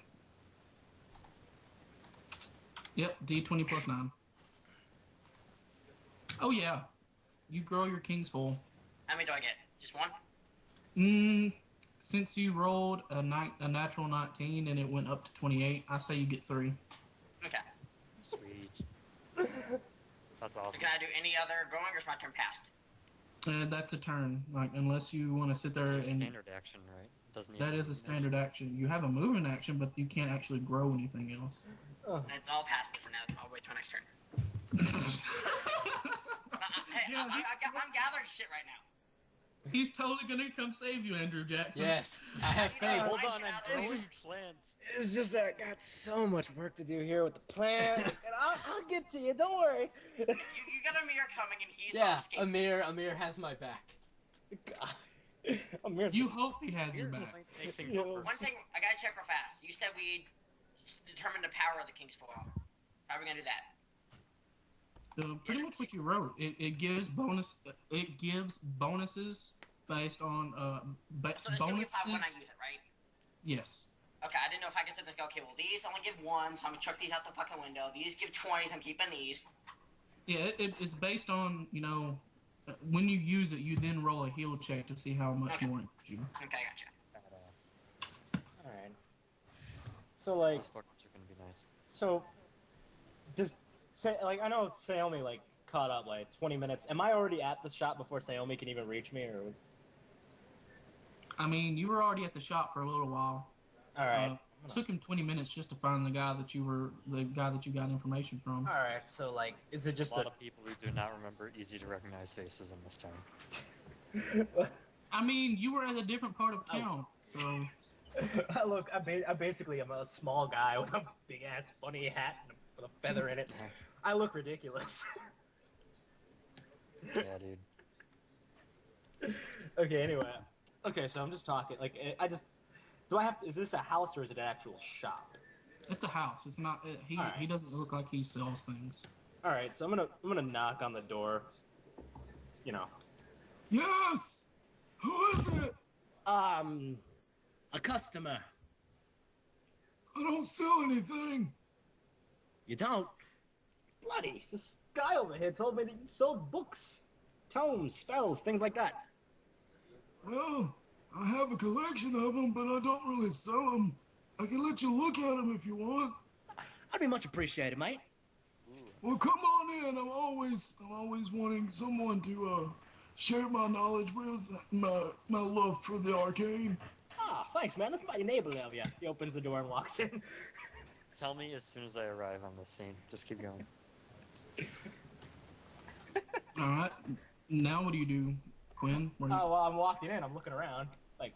Yep, D20 plus 9. Oh yeah, you grow your king's full. How many do I get? Just one? Since you rolled a natural 19 and it went up to 28, I say you get 3. Okay. Sweet. That's So awesome. can I do any other growing or is my turn passed? That's a turn. Like, unless you want to sit there It's a and standard action, right? Doesn't that even is a move an standard action. You have a movement action, but you can't actually grow anything else. I'll pass it for now. I'll wait till next turn. Hey, Yeah, I'm gathering shit right now. He's totally gonna come save you, Andrew Jackson. Yes, I have faith. Hold on, I I'm growing just- plants. It's just that I got so much work to do here with the plants, and I'll get to you. Don't worry. You got Amir coming, and he's Yeah, escaping. Amir has my back. Amir's You hope he has your back. Make things Yeah. worse. One thing, I gotta check real fast. You said we determined the power of the King's Fall. How are we gonna do that? Pretty much what you wrote. It gives bonus. It gives bonuses based on So it's gonna be bonuses. 5 when I use it, right? Yes. Okay, I didn't know if I could sit there and go, okay, well, these only give 1, so I'm gonna chuck these out the fucking window. These give 20s, I'm keeping these. Yeah. It's based on when you use it, you then roll a heal check to see how much Okay. more it gives you. Okay, I gotcha. Badass. all right. So like, Those fuckers are gonna be nice. so does say like I know Saomi like caught up like 20 minutes. Am I already at the shop before Saomi can even reach me, or what's? I mean, you were already at the shop for a little while. All right. It took him 20 minutes just to find the guy that you got information from. All right. So like, is it A just lot of people who do not remember easy to recognize faces in this town. a? I mean, you were at a different part of town, so Look, I basically am a small guy with a big ass funny hat and with a feather in it. I look ridiculous. Yeah, dude. Okay. Anyway. Okay. So I'm just talking. Like, do I have? Is this a house or is it an actual shop? it's a house. It's not. He All right. he doesn't look like he sells things. All right. So I'm gonna knock on the door. You know. Yes. Who is it? A customer. I don't sell anything. You don't? Bloody! This guy over here told me that you sold books, tomes, spells, things like that. Well, I have a collection of them, but I don't really sell them. I can let you look at them if you want. I'd be much appreciated, mate. Well, come on in. I'm always wanting someone to share my knowledge with, my love for the arcane. Ah, thanks, man. That's mighty neighborly of you. He opens the door and walks in. Tell me as soon as I arrive on the scene. Just keep going. All right. Now what do you do, Quinn? Where you- Oh, well, I'm walking in. I'm looking around. Like,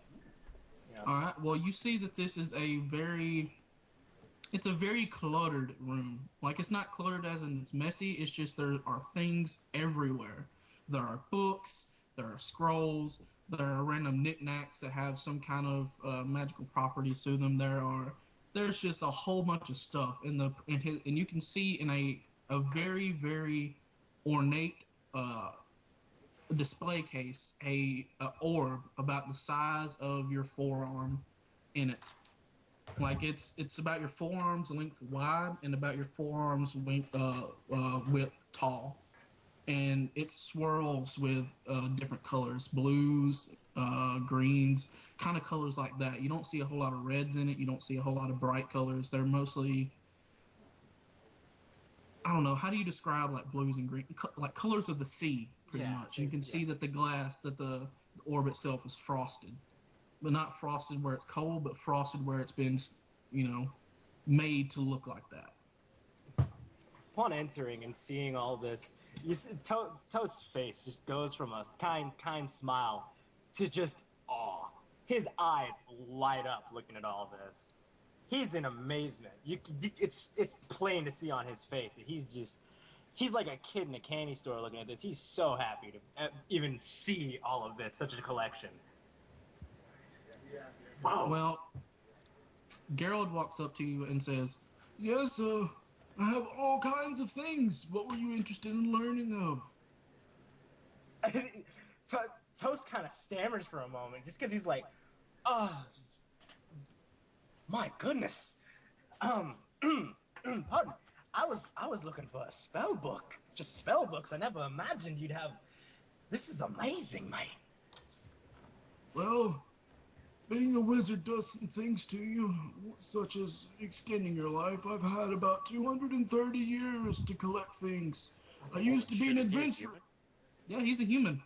you know. All right. Well, you see that this is it's a very cluttered room. Like, it's not cluttered as in it's messy. It's just there are things everywhere. There are books. There are scrolls. There are random knickknacks that have some kind of magical properties to them. There's just a whole bunch of stuff and you can see in a very, very ornate display case a orb about the size of your forearm in it. Like it's about your forearm's length wide and about your forearm's width tall, and it swirls with different colors, blues, greens, kind of colors like that. You don't see a whole lot of reds in it. You don't see a whole lot of bright colors. They're mostly, I don't know, how do you describe like blues and green, like colors of the sea, pretty Yeah, much. You can see that the glass, that the orb itself is frosted, but not frosted where it's cold, but frosted where it's been, made to look like that. Upon entering and seeing all this, you see, Toast's face just goes from a kind smile to just awe. His eyes light up looking at all this. He's in amazement. It's plain to see on his face that he's like a kid in a candy store looking at this. He's so happy to even see all of this, such a collection. Whoa. Well, Gerald walks up to you and says, Yes, I have all kinds of things. What were you interested in learning of? Toast kind of stammers for a moment, just because he's like, "Oh, my goodness." Pardon. I was looking for a spell book. Just spell books. I never imagined you'd have. This is amazing, mate. Well, being a wizard does some things to you, such as extending your life. I've had about 230 years to collect things. I used to be an Is he a adventurer. human? yeah, he's a human.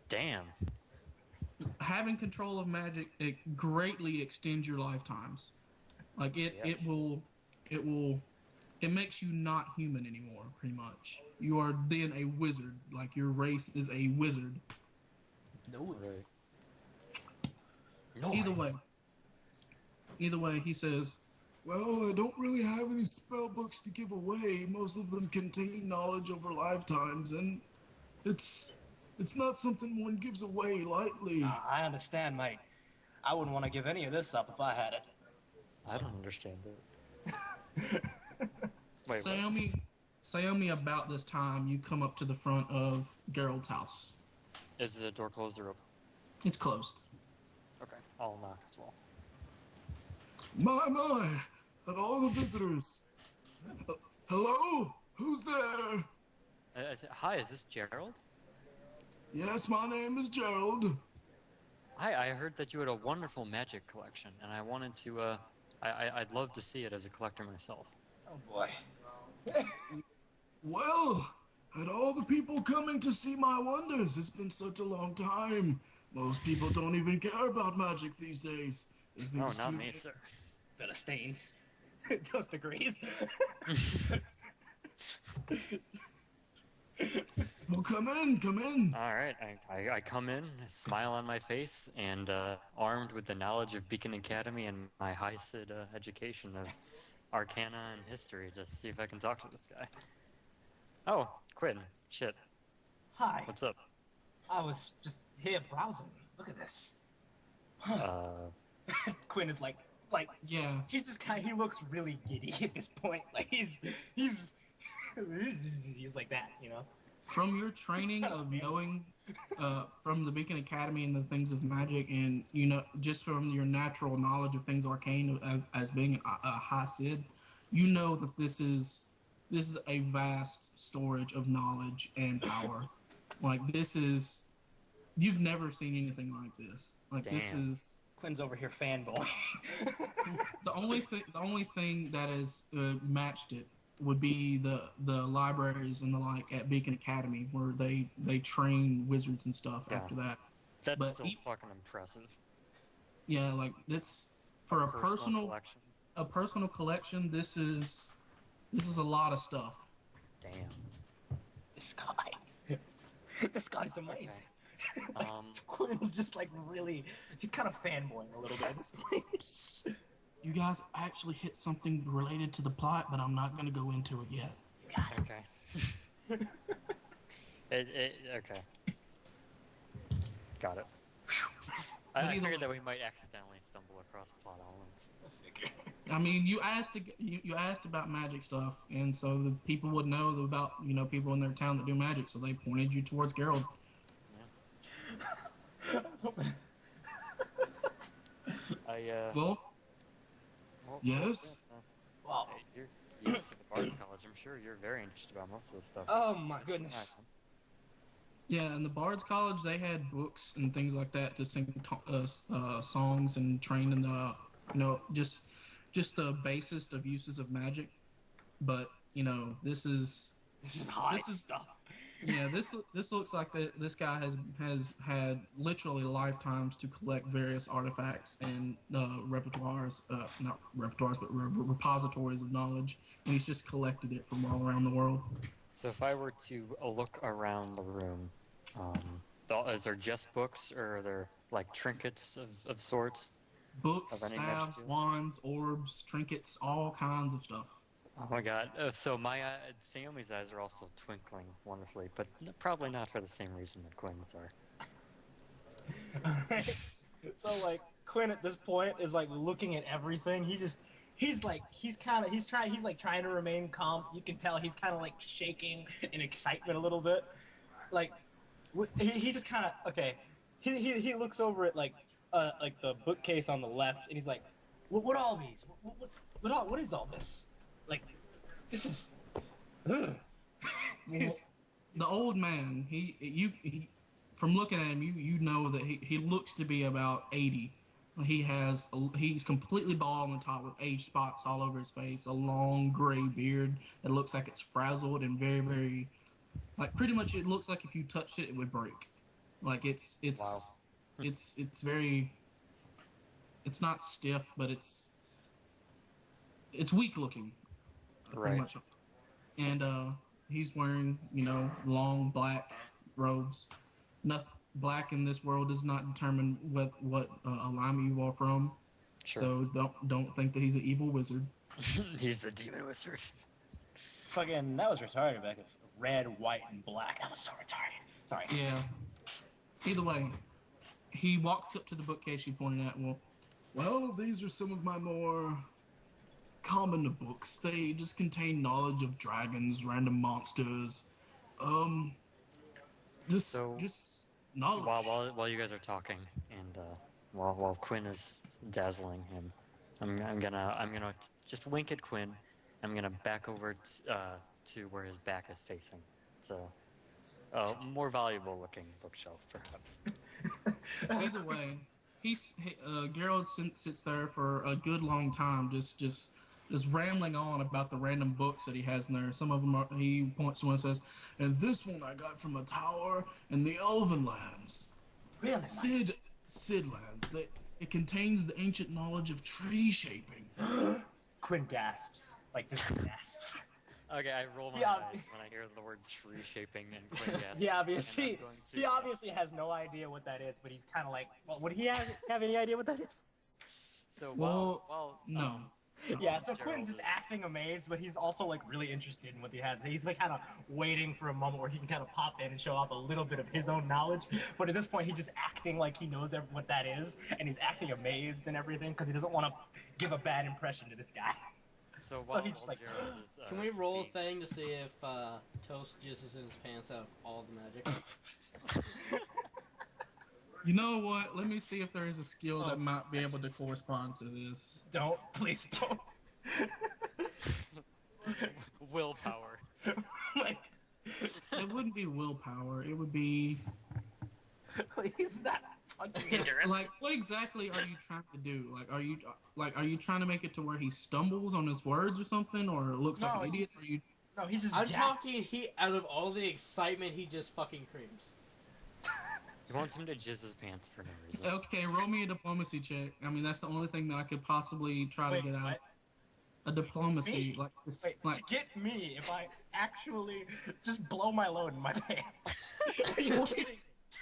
Damn. Having control of magic, it greatly extends your lifetimes. Like it makes you not human anymore, pretty much. You are then a wizard. Like your race is a wizard. Nice. Either way, he says, Well, I don't really have any spell books to give away. Most of them contain knowledge over lifetimes, and it's not something one gives away lightly. I understand, mate. I wouldn't want to give any of this up if I had it. I don't understand it. Wait, Sayomi, about this time, you come up to the front of Geralt's house. Is the door closed or open? It's closed. Okay, I'll knock as well. My, at all the visitors. Hello? Who's there? Hi, is this Gerald? Yes, my name is Gerald. Hi, I heard that you had a wonderful magic collection, and I wanted to, I'd love to see it as a collector myself. Oh boy. Well, at all the people coming to see my wonders, it's been such a long time. Most people don't even care about magic these days. They think Oh, it's not too me, sir. Philistines. Toast agrees. Well, come in. All right, I come in, smile on my face, and armed with the knowledge of Beacon Academy and my high Sid education of Arcana and history, just to see if I can talk to this guy. Oh, Quinn. Shit. Hi. What's up? I was just here browsing. Look at this. Quinn is like, Yeah. he's just he looks really giddy at this point. Like he's like that, you know? From your training of knowing, from the Beacon Academy and the things of magic, and just from your natural knowledge of things arcane as being a high Sid, you know that this is a vast storage of knowledge and power. Like you've never seen anything like this. Like Damn. This is. Quinn's over here fanboy. The only thing that has matched it would be the libraries and the like at Beacon Academy, where they train wizards and stuff. Yeah. After that. That's But still fucking impressive. Yeah, like it's for a personal collection. a personal collection. This is a lot of stuff. Damn. This guy's amazing. Okay. Quinn's just like really, he's kind of fanboying a little bit at this point. You guys actually hit something related to the plot, but I'm not going to go into it yet. Okay. Okay. Got it. I figured that we might accidentally stumble across plot elements. I mean, you asked about magic stuff, and so the people would know about people in their town that do magic, so they pointed you towards Geralt. Well, Yes? Wow. Hey, you went to the Bard's College. I'm sure you're very interested about most of this stuff. Oh my goodness. yeah, in the Bard's College, they had books and things like that to sing songs and train in the, just the basest of uses of magic. But this is high stuff. Yeah, this looks like this guy has had literally lifetimes to collect various artifacts and repertoires, not repertoires, but repositories of knowledge, and he's just collected it from all around the world. So if I were to look around the room, is there just books, or are there like trinkets of sorts? Books, Of any magic staves, deals? wands, orbs, trinkets, all kinds of stuff. Oh my god. So my Sayomi's eyes are also twinkling wonderfully, but probably not for the same reason that Quinn's are. Alright. So like Quinn at this point is like looking at everything. He's trying to remain calm. You can tell he's kind of like shaking in excitement a little bit. Like he just kind of okay. He looks over at like the bookcase on the left, and he's like, "What are all these? What is all this? Like, this is." Well, the old man, he from looking at him, you know that he looks to be about 80. He's completely bald on the top with age spots all over his face, a long gray beard that looks like it's frazzled and very, very, like pretty much it looks like if you touched it, it would break. Like it's Wow. it's very. It's not stiff, but it's weak looking, pretty Right. much. And he's wearing, long black robes. Nothing black in this world does not determine what alignment you are from. Sure. So don't think that he's an evil wizard. He's the demon wizard. Fucking, that was retarded back. Red, white, and black. That was so retarded. Sorry. Yeah. Either way, he walks up to the bookcase you pointed at. Well, these are some of my more common of books. They just contain knowledge of dragons, random monsters, just knowledge. While you guys are talking, and while Quinn is dazzling him, I'm gonna just wink at Quinn. I'm gonna back over to where his back is facing. So, more valuable looking bookshelf, perhaps. Either way, Gerald sits there for a good long time, just rambling on about the random books that he has in there. Some of them he points to one and says, And this one I got from a tower in the Elven lands. Really? Sid lands. It contains the ancient knowledge of tree shaping. Quinn gasps. Like, just gasps. Okay, I roll my Yeah. eyes when I hear the word tree shaping and Quinn gasping. He obviously, and I'm going to he obviously has no idea what that is, but he's kind of like, well, would he have any idea what that is? So no. Yeah, so Gerald Quinn's just is- acting amazed, but he's also like really interested in what he has. He's like kind of waiting for a moment where he can kind of pop in and show off a little bit of his own knowledge. But at this point, he's just acting like he knows what that is, and he's acting amazed and everything because he doesn't want to give a bad impression to this guy. So while he's just like, Gerald is, Can we roll a being- thing to see if Toast jizzes in his pants out of all the magic? You know what? Let me see if there is a skill that might be able to correspond to this. Don't, please don't. willpower? Like, It wouldn't be willpower. It would be please, that fucking. Endurance. like, what exactly are you trying to do? Are you trying to make it to where he stumbles on his words or something, or looks like No, an idiot? he's- Or you? No, he's just. I'm gasps. talking out of all the excitement, he just fucking creams. He wants him to jizz his pants for no reason. Okay, roll me a diplomacy check. I mean, that's the only thing that I could possibly try Wait, to get out. what? A diplomacy, Me? like this, Wait, like to get me, if I actually just blow my load in my pants. Are you kidding?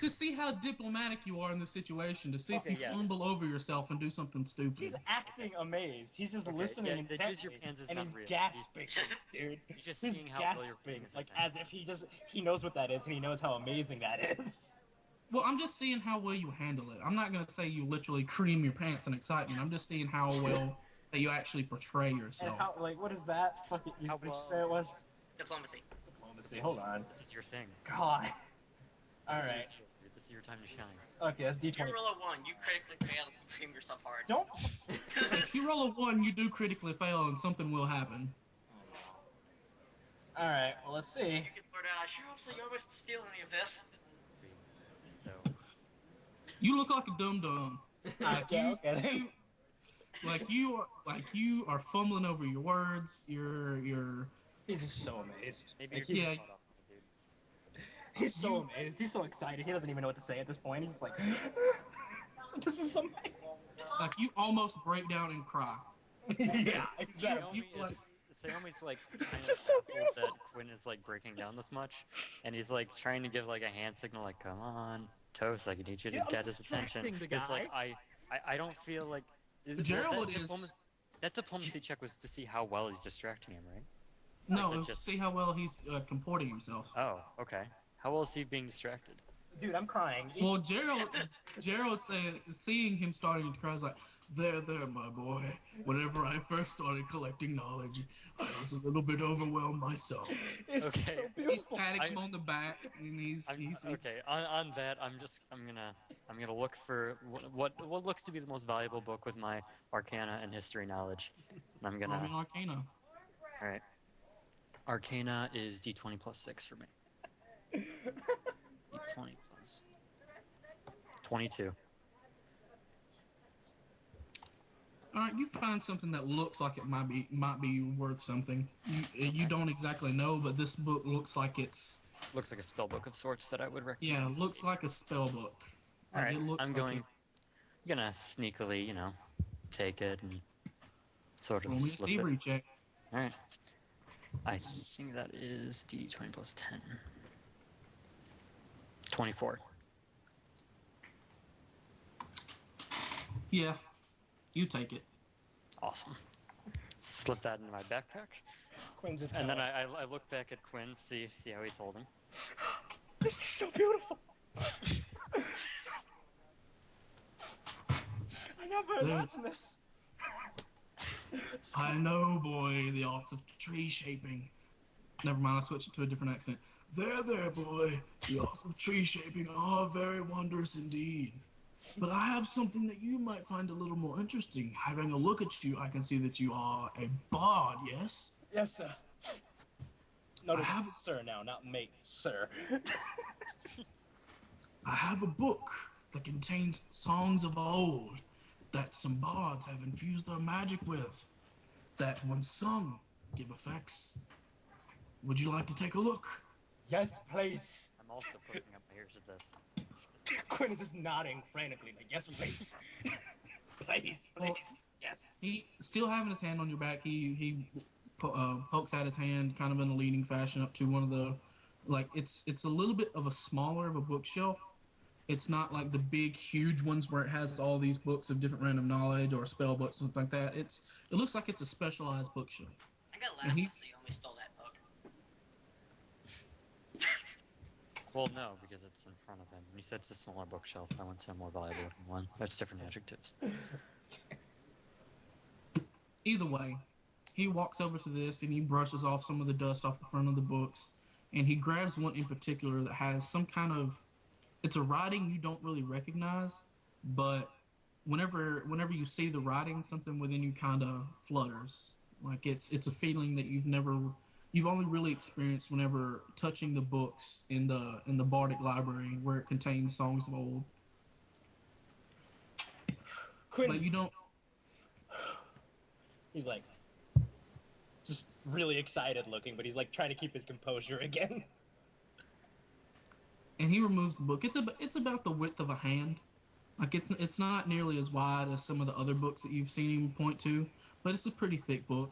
to see how diplomatic you are in the situation, to see Okay, if you yes. fumble over yourself and do something stupid. He's acting amazed. He's just Okay, listening yeah, the intently, jizz your pants is and not he's real. gasping, dude. He's just He's seeing how well you're gasping, paying his like attention. as if he knows what that is and he knows how amazing that is. Well, I'm just seeing how well you handle it. I'm not gonna say you literally cream your pants in excitement. I'm just seeing how well that you actually portray And yourself. how, like, what is that? Fucking, How what did you well- say it was? Diplomacy. Diplomacy. Hold on. This is your thing. God. All This is right. This is your time to shine. Okay, that's If you D20. roll a 1, you critically fail and you cream yourself hard. Don't. If you roll a 1, you do critically fail, and something will happen. All right. Well, let's see. You can blurt out, I sure hope so you always steal any of this. So, You look like a dum dum. Okay. Okay. Like you are fumbling over your words. You're. He's just so amazed. maybe Like, you're he's, Yeah. just caught up with it, dude. he's so amazed. He's so excited. He doesn't even know what to say at this point. He's just like, this is amazing. Like you almost break down and cry. Yeah, exactly. Sayomi's like kind of just so baffled that Quinn is like breaking down this much, and he's like trying to give like a hand signal, like "Come on, Toast, like I need you to Yeah, I'm get his attention." distracting the It's like guy. I don't feel like Gerald is- that diplomacy check was to see how well he's distracting him, right? No, Or is it it's just- to see how well he's comporting himself. Oh, okay. How well is he being distracted? Dude, I'm crying. Well, Gerald said, seeing him starting to cry, is like, There, my boy. Whenever I first started collecting knowledge, I was a little bit overwhelmed myself. It's Okay. so he's beautiful. patting him I- on the back, and he's Okay. On that, I'm gonna look for what looks to be the most valuable book with my Arcana and History knowledge. And I'm Roman gonna. Arcana. All right. Arcana is D20 plus 6 for me. D20 plus 22. All right, you find something that looks like it might be worth something. You don't exactly know, but this book looks like it's looks like a spell book of sorts that I would recognize. Yeah, it looks like a spell book. All right, It looks I'm like gonna sneakily, take it and sort roll of me a slip it. thievery check. All right. I think that is D20 plus 10. 24. Yeah, you take it. Awesome. Slip that into my backpack, Quinn's just and then kinda I look back at Quinn, see how he's holding. like, this is so beautiful. I never imagined this. I know, boy, the arts of tree shaping. Never mind, I switched it to a different accent. There, boy, the arts of tree shaping are very wondrous indeed. But I have something that you might find a little more interesting. Having a look at you, I can see that you are a bard, yes? Yes, sir. Notice I have- sir now, not mate, sir. I have a book that contains songs of old that some bards have infused their magic with, that when sung, give effects. Would you like to take a look? Yes, please. I'm also poking up my ears at this. Quinn is just nodding frantically, like, yes, please. Please, Well, yes. He, still having his hand on your back, he pokes out his hand kind of in a leading fashion up to one of the, like, it's a little bit of a smaller of a bookshelf. It's not like the big, huge ones where it has all these books of different random knowledge or spell books, something like that. It looks like it's a specialized bookshelf. I got And he- laughs, so you only stole that book. Well, no, because it's in front of him. When he said it's a smaller bookshelf, I went to a more valuable looking one. That's different adjectives. Either way, he walks over to this and he brushes off some of the dust off the front of the books, and he grabs one in particular that has some kind of, it's a writing you don't really recognize, but whenever you see the writing, something within you kind of flutters. Like it's a feeling that you've only really experienced whenever touching the books in the Bardic library where it contains songs of old. Quinn, But you don't. he's like, just really excited looking, but he's like trying to keep his composure again. And he removes the book. It's about the width of a hand. Like it's not nearly as wide as some of the other books that you've seen him point to, but it's a pretty thick book.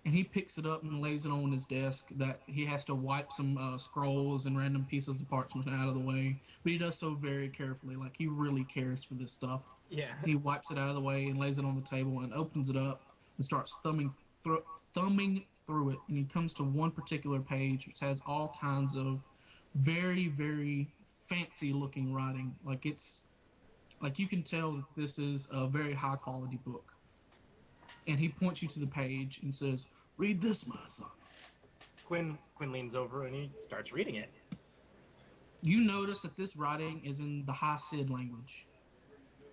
And he picks it up and lays it on his desk that he has to wipe some scrolls and random pieces of parchment out of the way. But he does so very carefully, like he really cares for this stuff. Yeah. He wipes it out of the way and lays it on the table and opens it up and starts thumbing through it. And he comes to one particular page which has all kinds of very, very fancy looking writing. Like you can tell that this is a very high quality book. And he points you to the page and says, "Read this, my son." Quinn leans over and he starts reading it. You notice that this writing is in the High Sid language.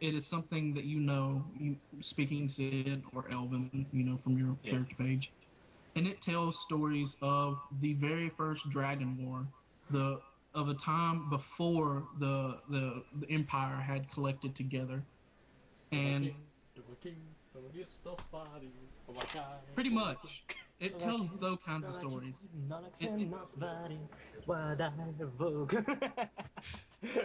It is something that you speaking Sid or Elven, from your character page. And it tells stories of the very first Dragon War, of a time before the Empire had collected together. And pretty much, it tells those kinds of stories.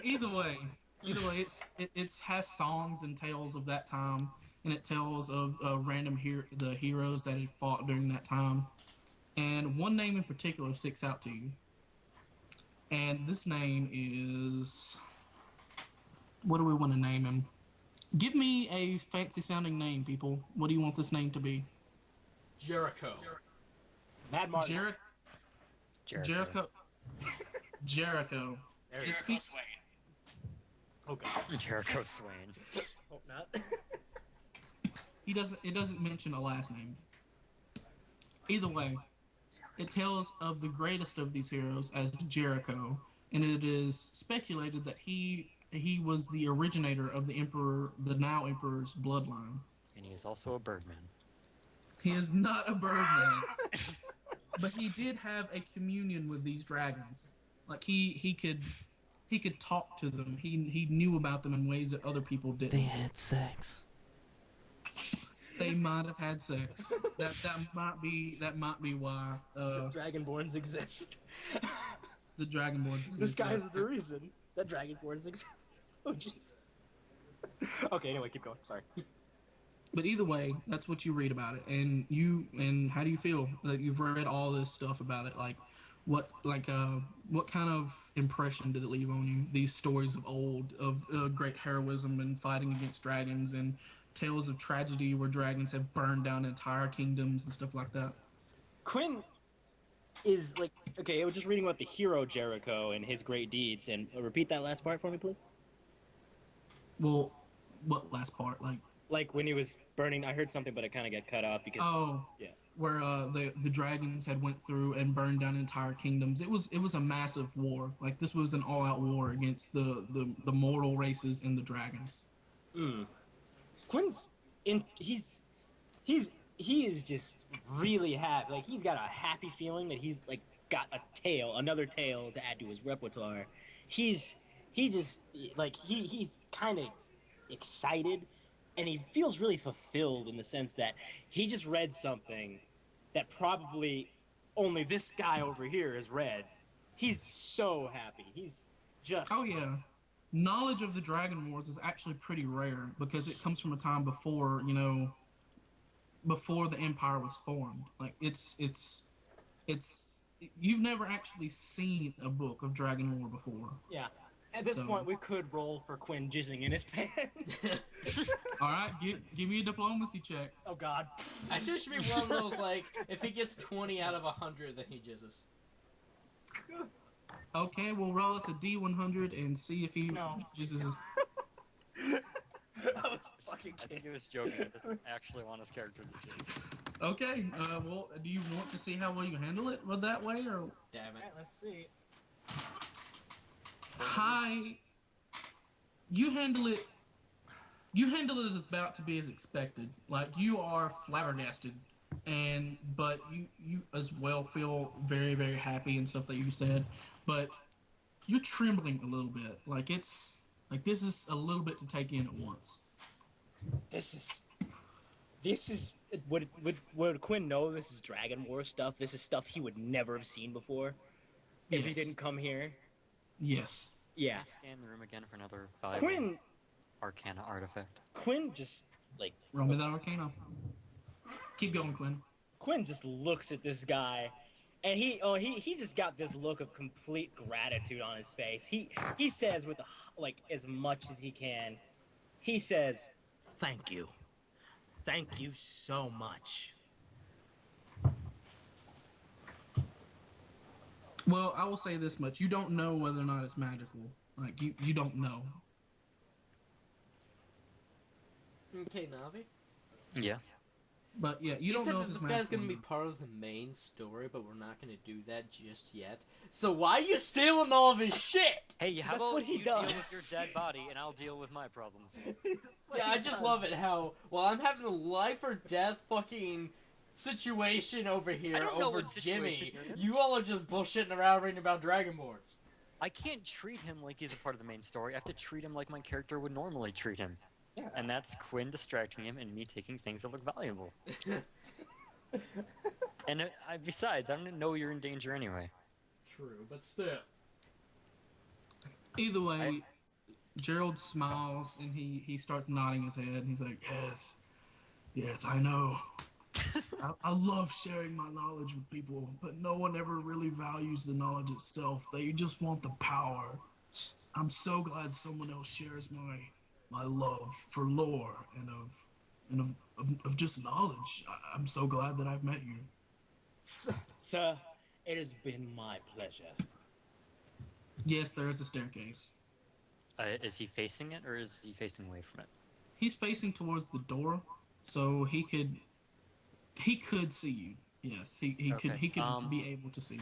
Either way, it has songs and tales of that time, and it tells of the heroes that had fought during that time. And one name in particular sticks out to you. And this name is... What do we want to name him? Give me a fancy-sounding name, people. What do you want this name to be? Jericho. Mad Martin. Jericho. Jericho. It speaks... Oh god. Jericho Swain. Hope not. It doesn't mention a last name. Either way, it tells of the greatest of these heroes as Jericho, and it is speculated that he was the originator of the now Emperor's bloodline. And he is also a birdman. He is not a birdman, but he did have a communion with these dragons. Like he could talk to them. He knew about them in ways that other people didn't. They had sex. They might have had sex. That might be why. Dragonborns exist. the Dragonborn. This guy is the reason that Dragonborns exist. Oh, Jesus. Okay, anyway, keep going. Sorry. But either way, that's what you read about it, and how do you feel that you've read all this stuff about it? Like, what kind of impression did it leave on you? These stories of old, of great heroism and fighting against dragons, and tales of tragedy where dragons have burned down entire kingdoms and stuff like that. Quinn is like, okay, I was just reading about the hero Jericho and his great deeds, and repeat that last part for me, please. Well, what last part? Like when he was burning, I heard something, but it kind of got cut off because. Oh, yeah. Where the dragons had went through and burned down entire kingdoms. It was a massive war. Like, this was an all-out war against the mortal races and the dragons. Quinn's he is just really happy. Like, he's got a happy feeling that he's like got another tale to add to his repertoire. He's kind of excited, and he feels really fulfilled in the sense that he just read something that probably only this guy over here has read. He's so happy. He's just... Oh, yeah. Knowledge of the Dragon Wars is actually pretty rare because it comes from a time before, before the Empire was formed. Like, it's you've never actually seen a book of Dragon War before. Yeah. At this point, we could roll for Quinn jizzing in his pants. All right, give me a diplomacy check. Oh, God. I see it should be one of those, like, if he gets 20 out of 100, then he jizzes. Okay, we'll roll us a D100 and see if he jizzes his... I was fucking I think kidding. he was joking. He doesn't actually want his character to jizz. Okay, well, do you want to see how well you handle it that way, or... Damn it. Alright, let's see. Hi. You handle it as about to be as expected. Like, you are flabbergasted, but you as well feel very, very happy and stuff that you said, but you're trembling a little bit. Like, this is a little bit to take in at once. This is would Quinn know this is Dragon War stuff? This is stuff he would never have seen before if he Yes. didn't come here. Yes. Yeah. Scan the room again for another valuable Quinn Arcana artifact. just like Roll me that Arcana. Keep going, Quinn. Quinn just looks at this guy, and he just got this look of complete gratitude on his face. He says with as much as he can, he says, "Thank you so much." Well, I will say this much. You don't know whether or not it's magical. Like, you don't know. Okay, Navi. Yeah. But, yeah, you You don't said know that if it's this guy's magical. gonna be part of the main story, but we're not gonna do that just yet. So why are you stealing all of his shit? Hey, how That's about what he you deal does. with your dead body and I'll deal with my problems? Yeah, I just love it how, while I'm having a life or death fucking situation over here I don't know over what situation Jimmy, you're in. you all are just bullshitting around reading about Dragonborns. I can't treat him like he's a part of the main story. I have to treat him like my character would normally treat him. Yeah. And that's Quinn distracting him and me taking things that look valuable. And besides, I don't know you're in danger anyway. True, but still. Either way, Gerald smiles and he starts nodding his head and he's like, Yes, I know. I love sharing my knowledge with people, but no one ever really values the knowledge itself. They just want the power. I'm so glad someone else shares my love for lore and of just knowledge. I'm so glad that I've met you. Sir, it has been my pleasure. yes, there is a staircase. Is he facing it or is he facing away from it? He's facing towards the door, so he could see you. Yes, he could be able to see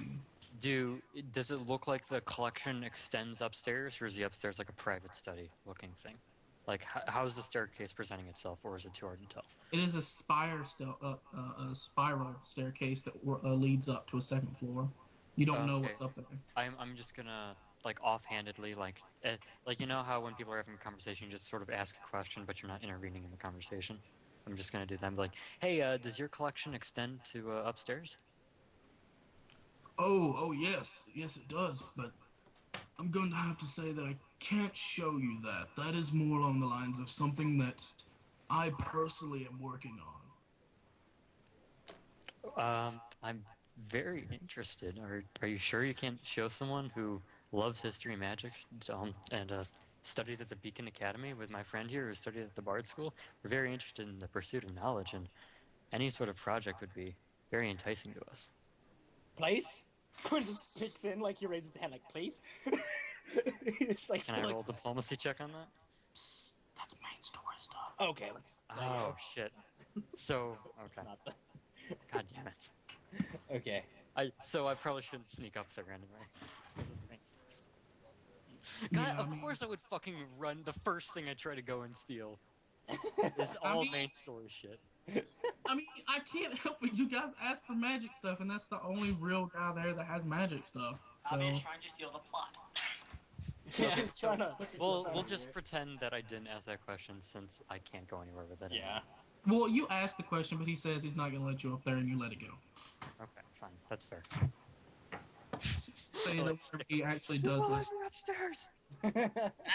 you. Does it look like the collection extends upstairs, or is the upstairs like a private study looking thing? Like, how is the staircase presenting itself, or is it too hard to tell? It is a a spiral staircase that leads up to a second floor. You don't know Okay. what's up there. I'm just gonna, like, offhandedly, like you know how when people are having a conversation, you just sort of ask a question, but you're not intervening in the conversation? I'm just gonna do that. I'm like, hey, does your collection extend to upstairs? Oh, yes, it does. But I'm going to have to say that I can't show you that. That is more along the lines of something that I personally am working on. I'm very interested. Are you sure you can't show someone who loves history and magic and studied at the Beacon Academy with my friend here who studied at the Bard School? We're very interested in the pursuit of knowledge, and any sort of project would be very enticing to us. Place? Quinn just picks in like he raises his hand like, please? It's like, Can I roll a diplomacy check on that? Psst, that's main story stuff. Okay, let's. Oh, shit. So, It's okay. not the. God damn it. Okay. So I probably shouldn't sneak up there anyway. God, Yeah, of course I would fucking run. The first thing I try to go and steal is I all mean- main story shit. I mean, I can't help it. You guys asked for magic stuff, and that's the only real guy there that has magic stuff. So, I'll be trying to steal the plot. Yeah. He's trying to. We'll just pretend that I didn't ask that question since I can't go anywhere with it. Yeah. well, you asked the question, but he says he's not going to let you up there, and you let it go. Okay, fine. That's fair. Saying that whenever he actually does this. We're upstairs. And I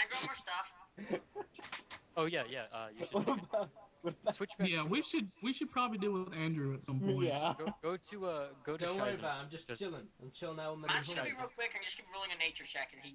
grow more stuff. Oh yeah. You should take it. Switch back. Yeah, we should probably deal with Andrew at some point. Yeah. Go to Don't worry Shizen. about it. I'm just chilling. I'm chilling out with my Mine's gonna be new real quick and just keep rolling a nature check, and he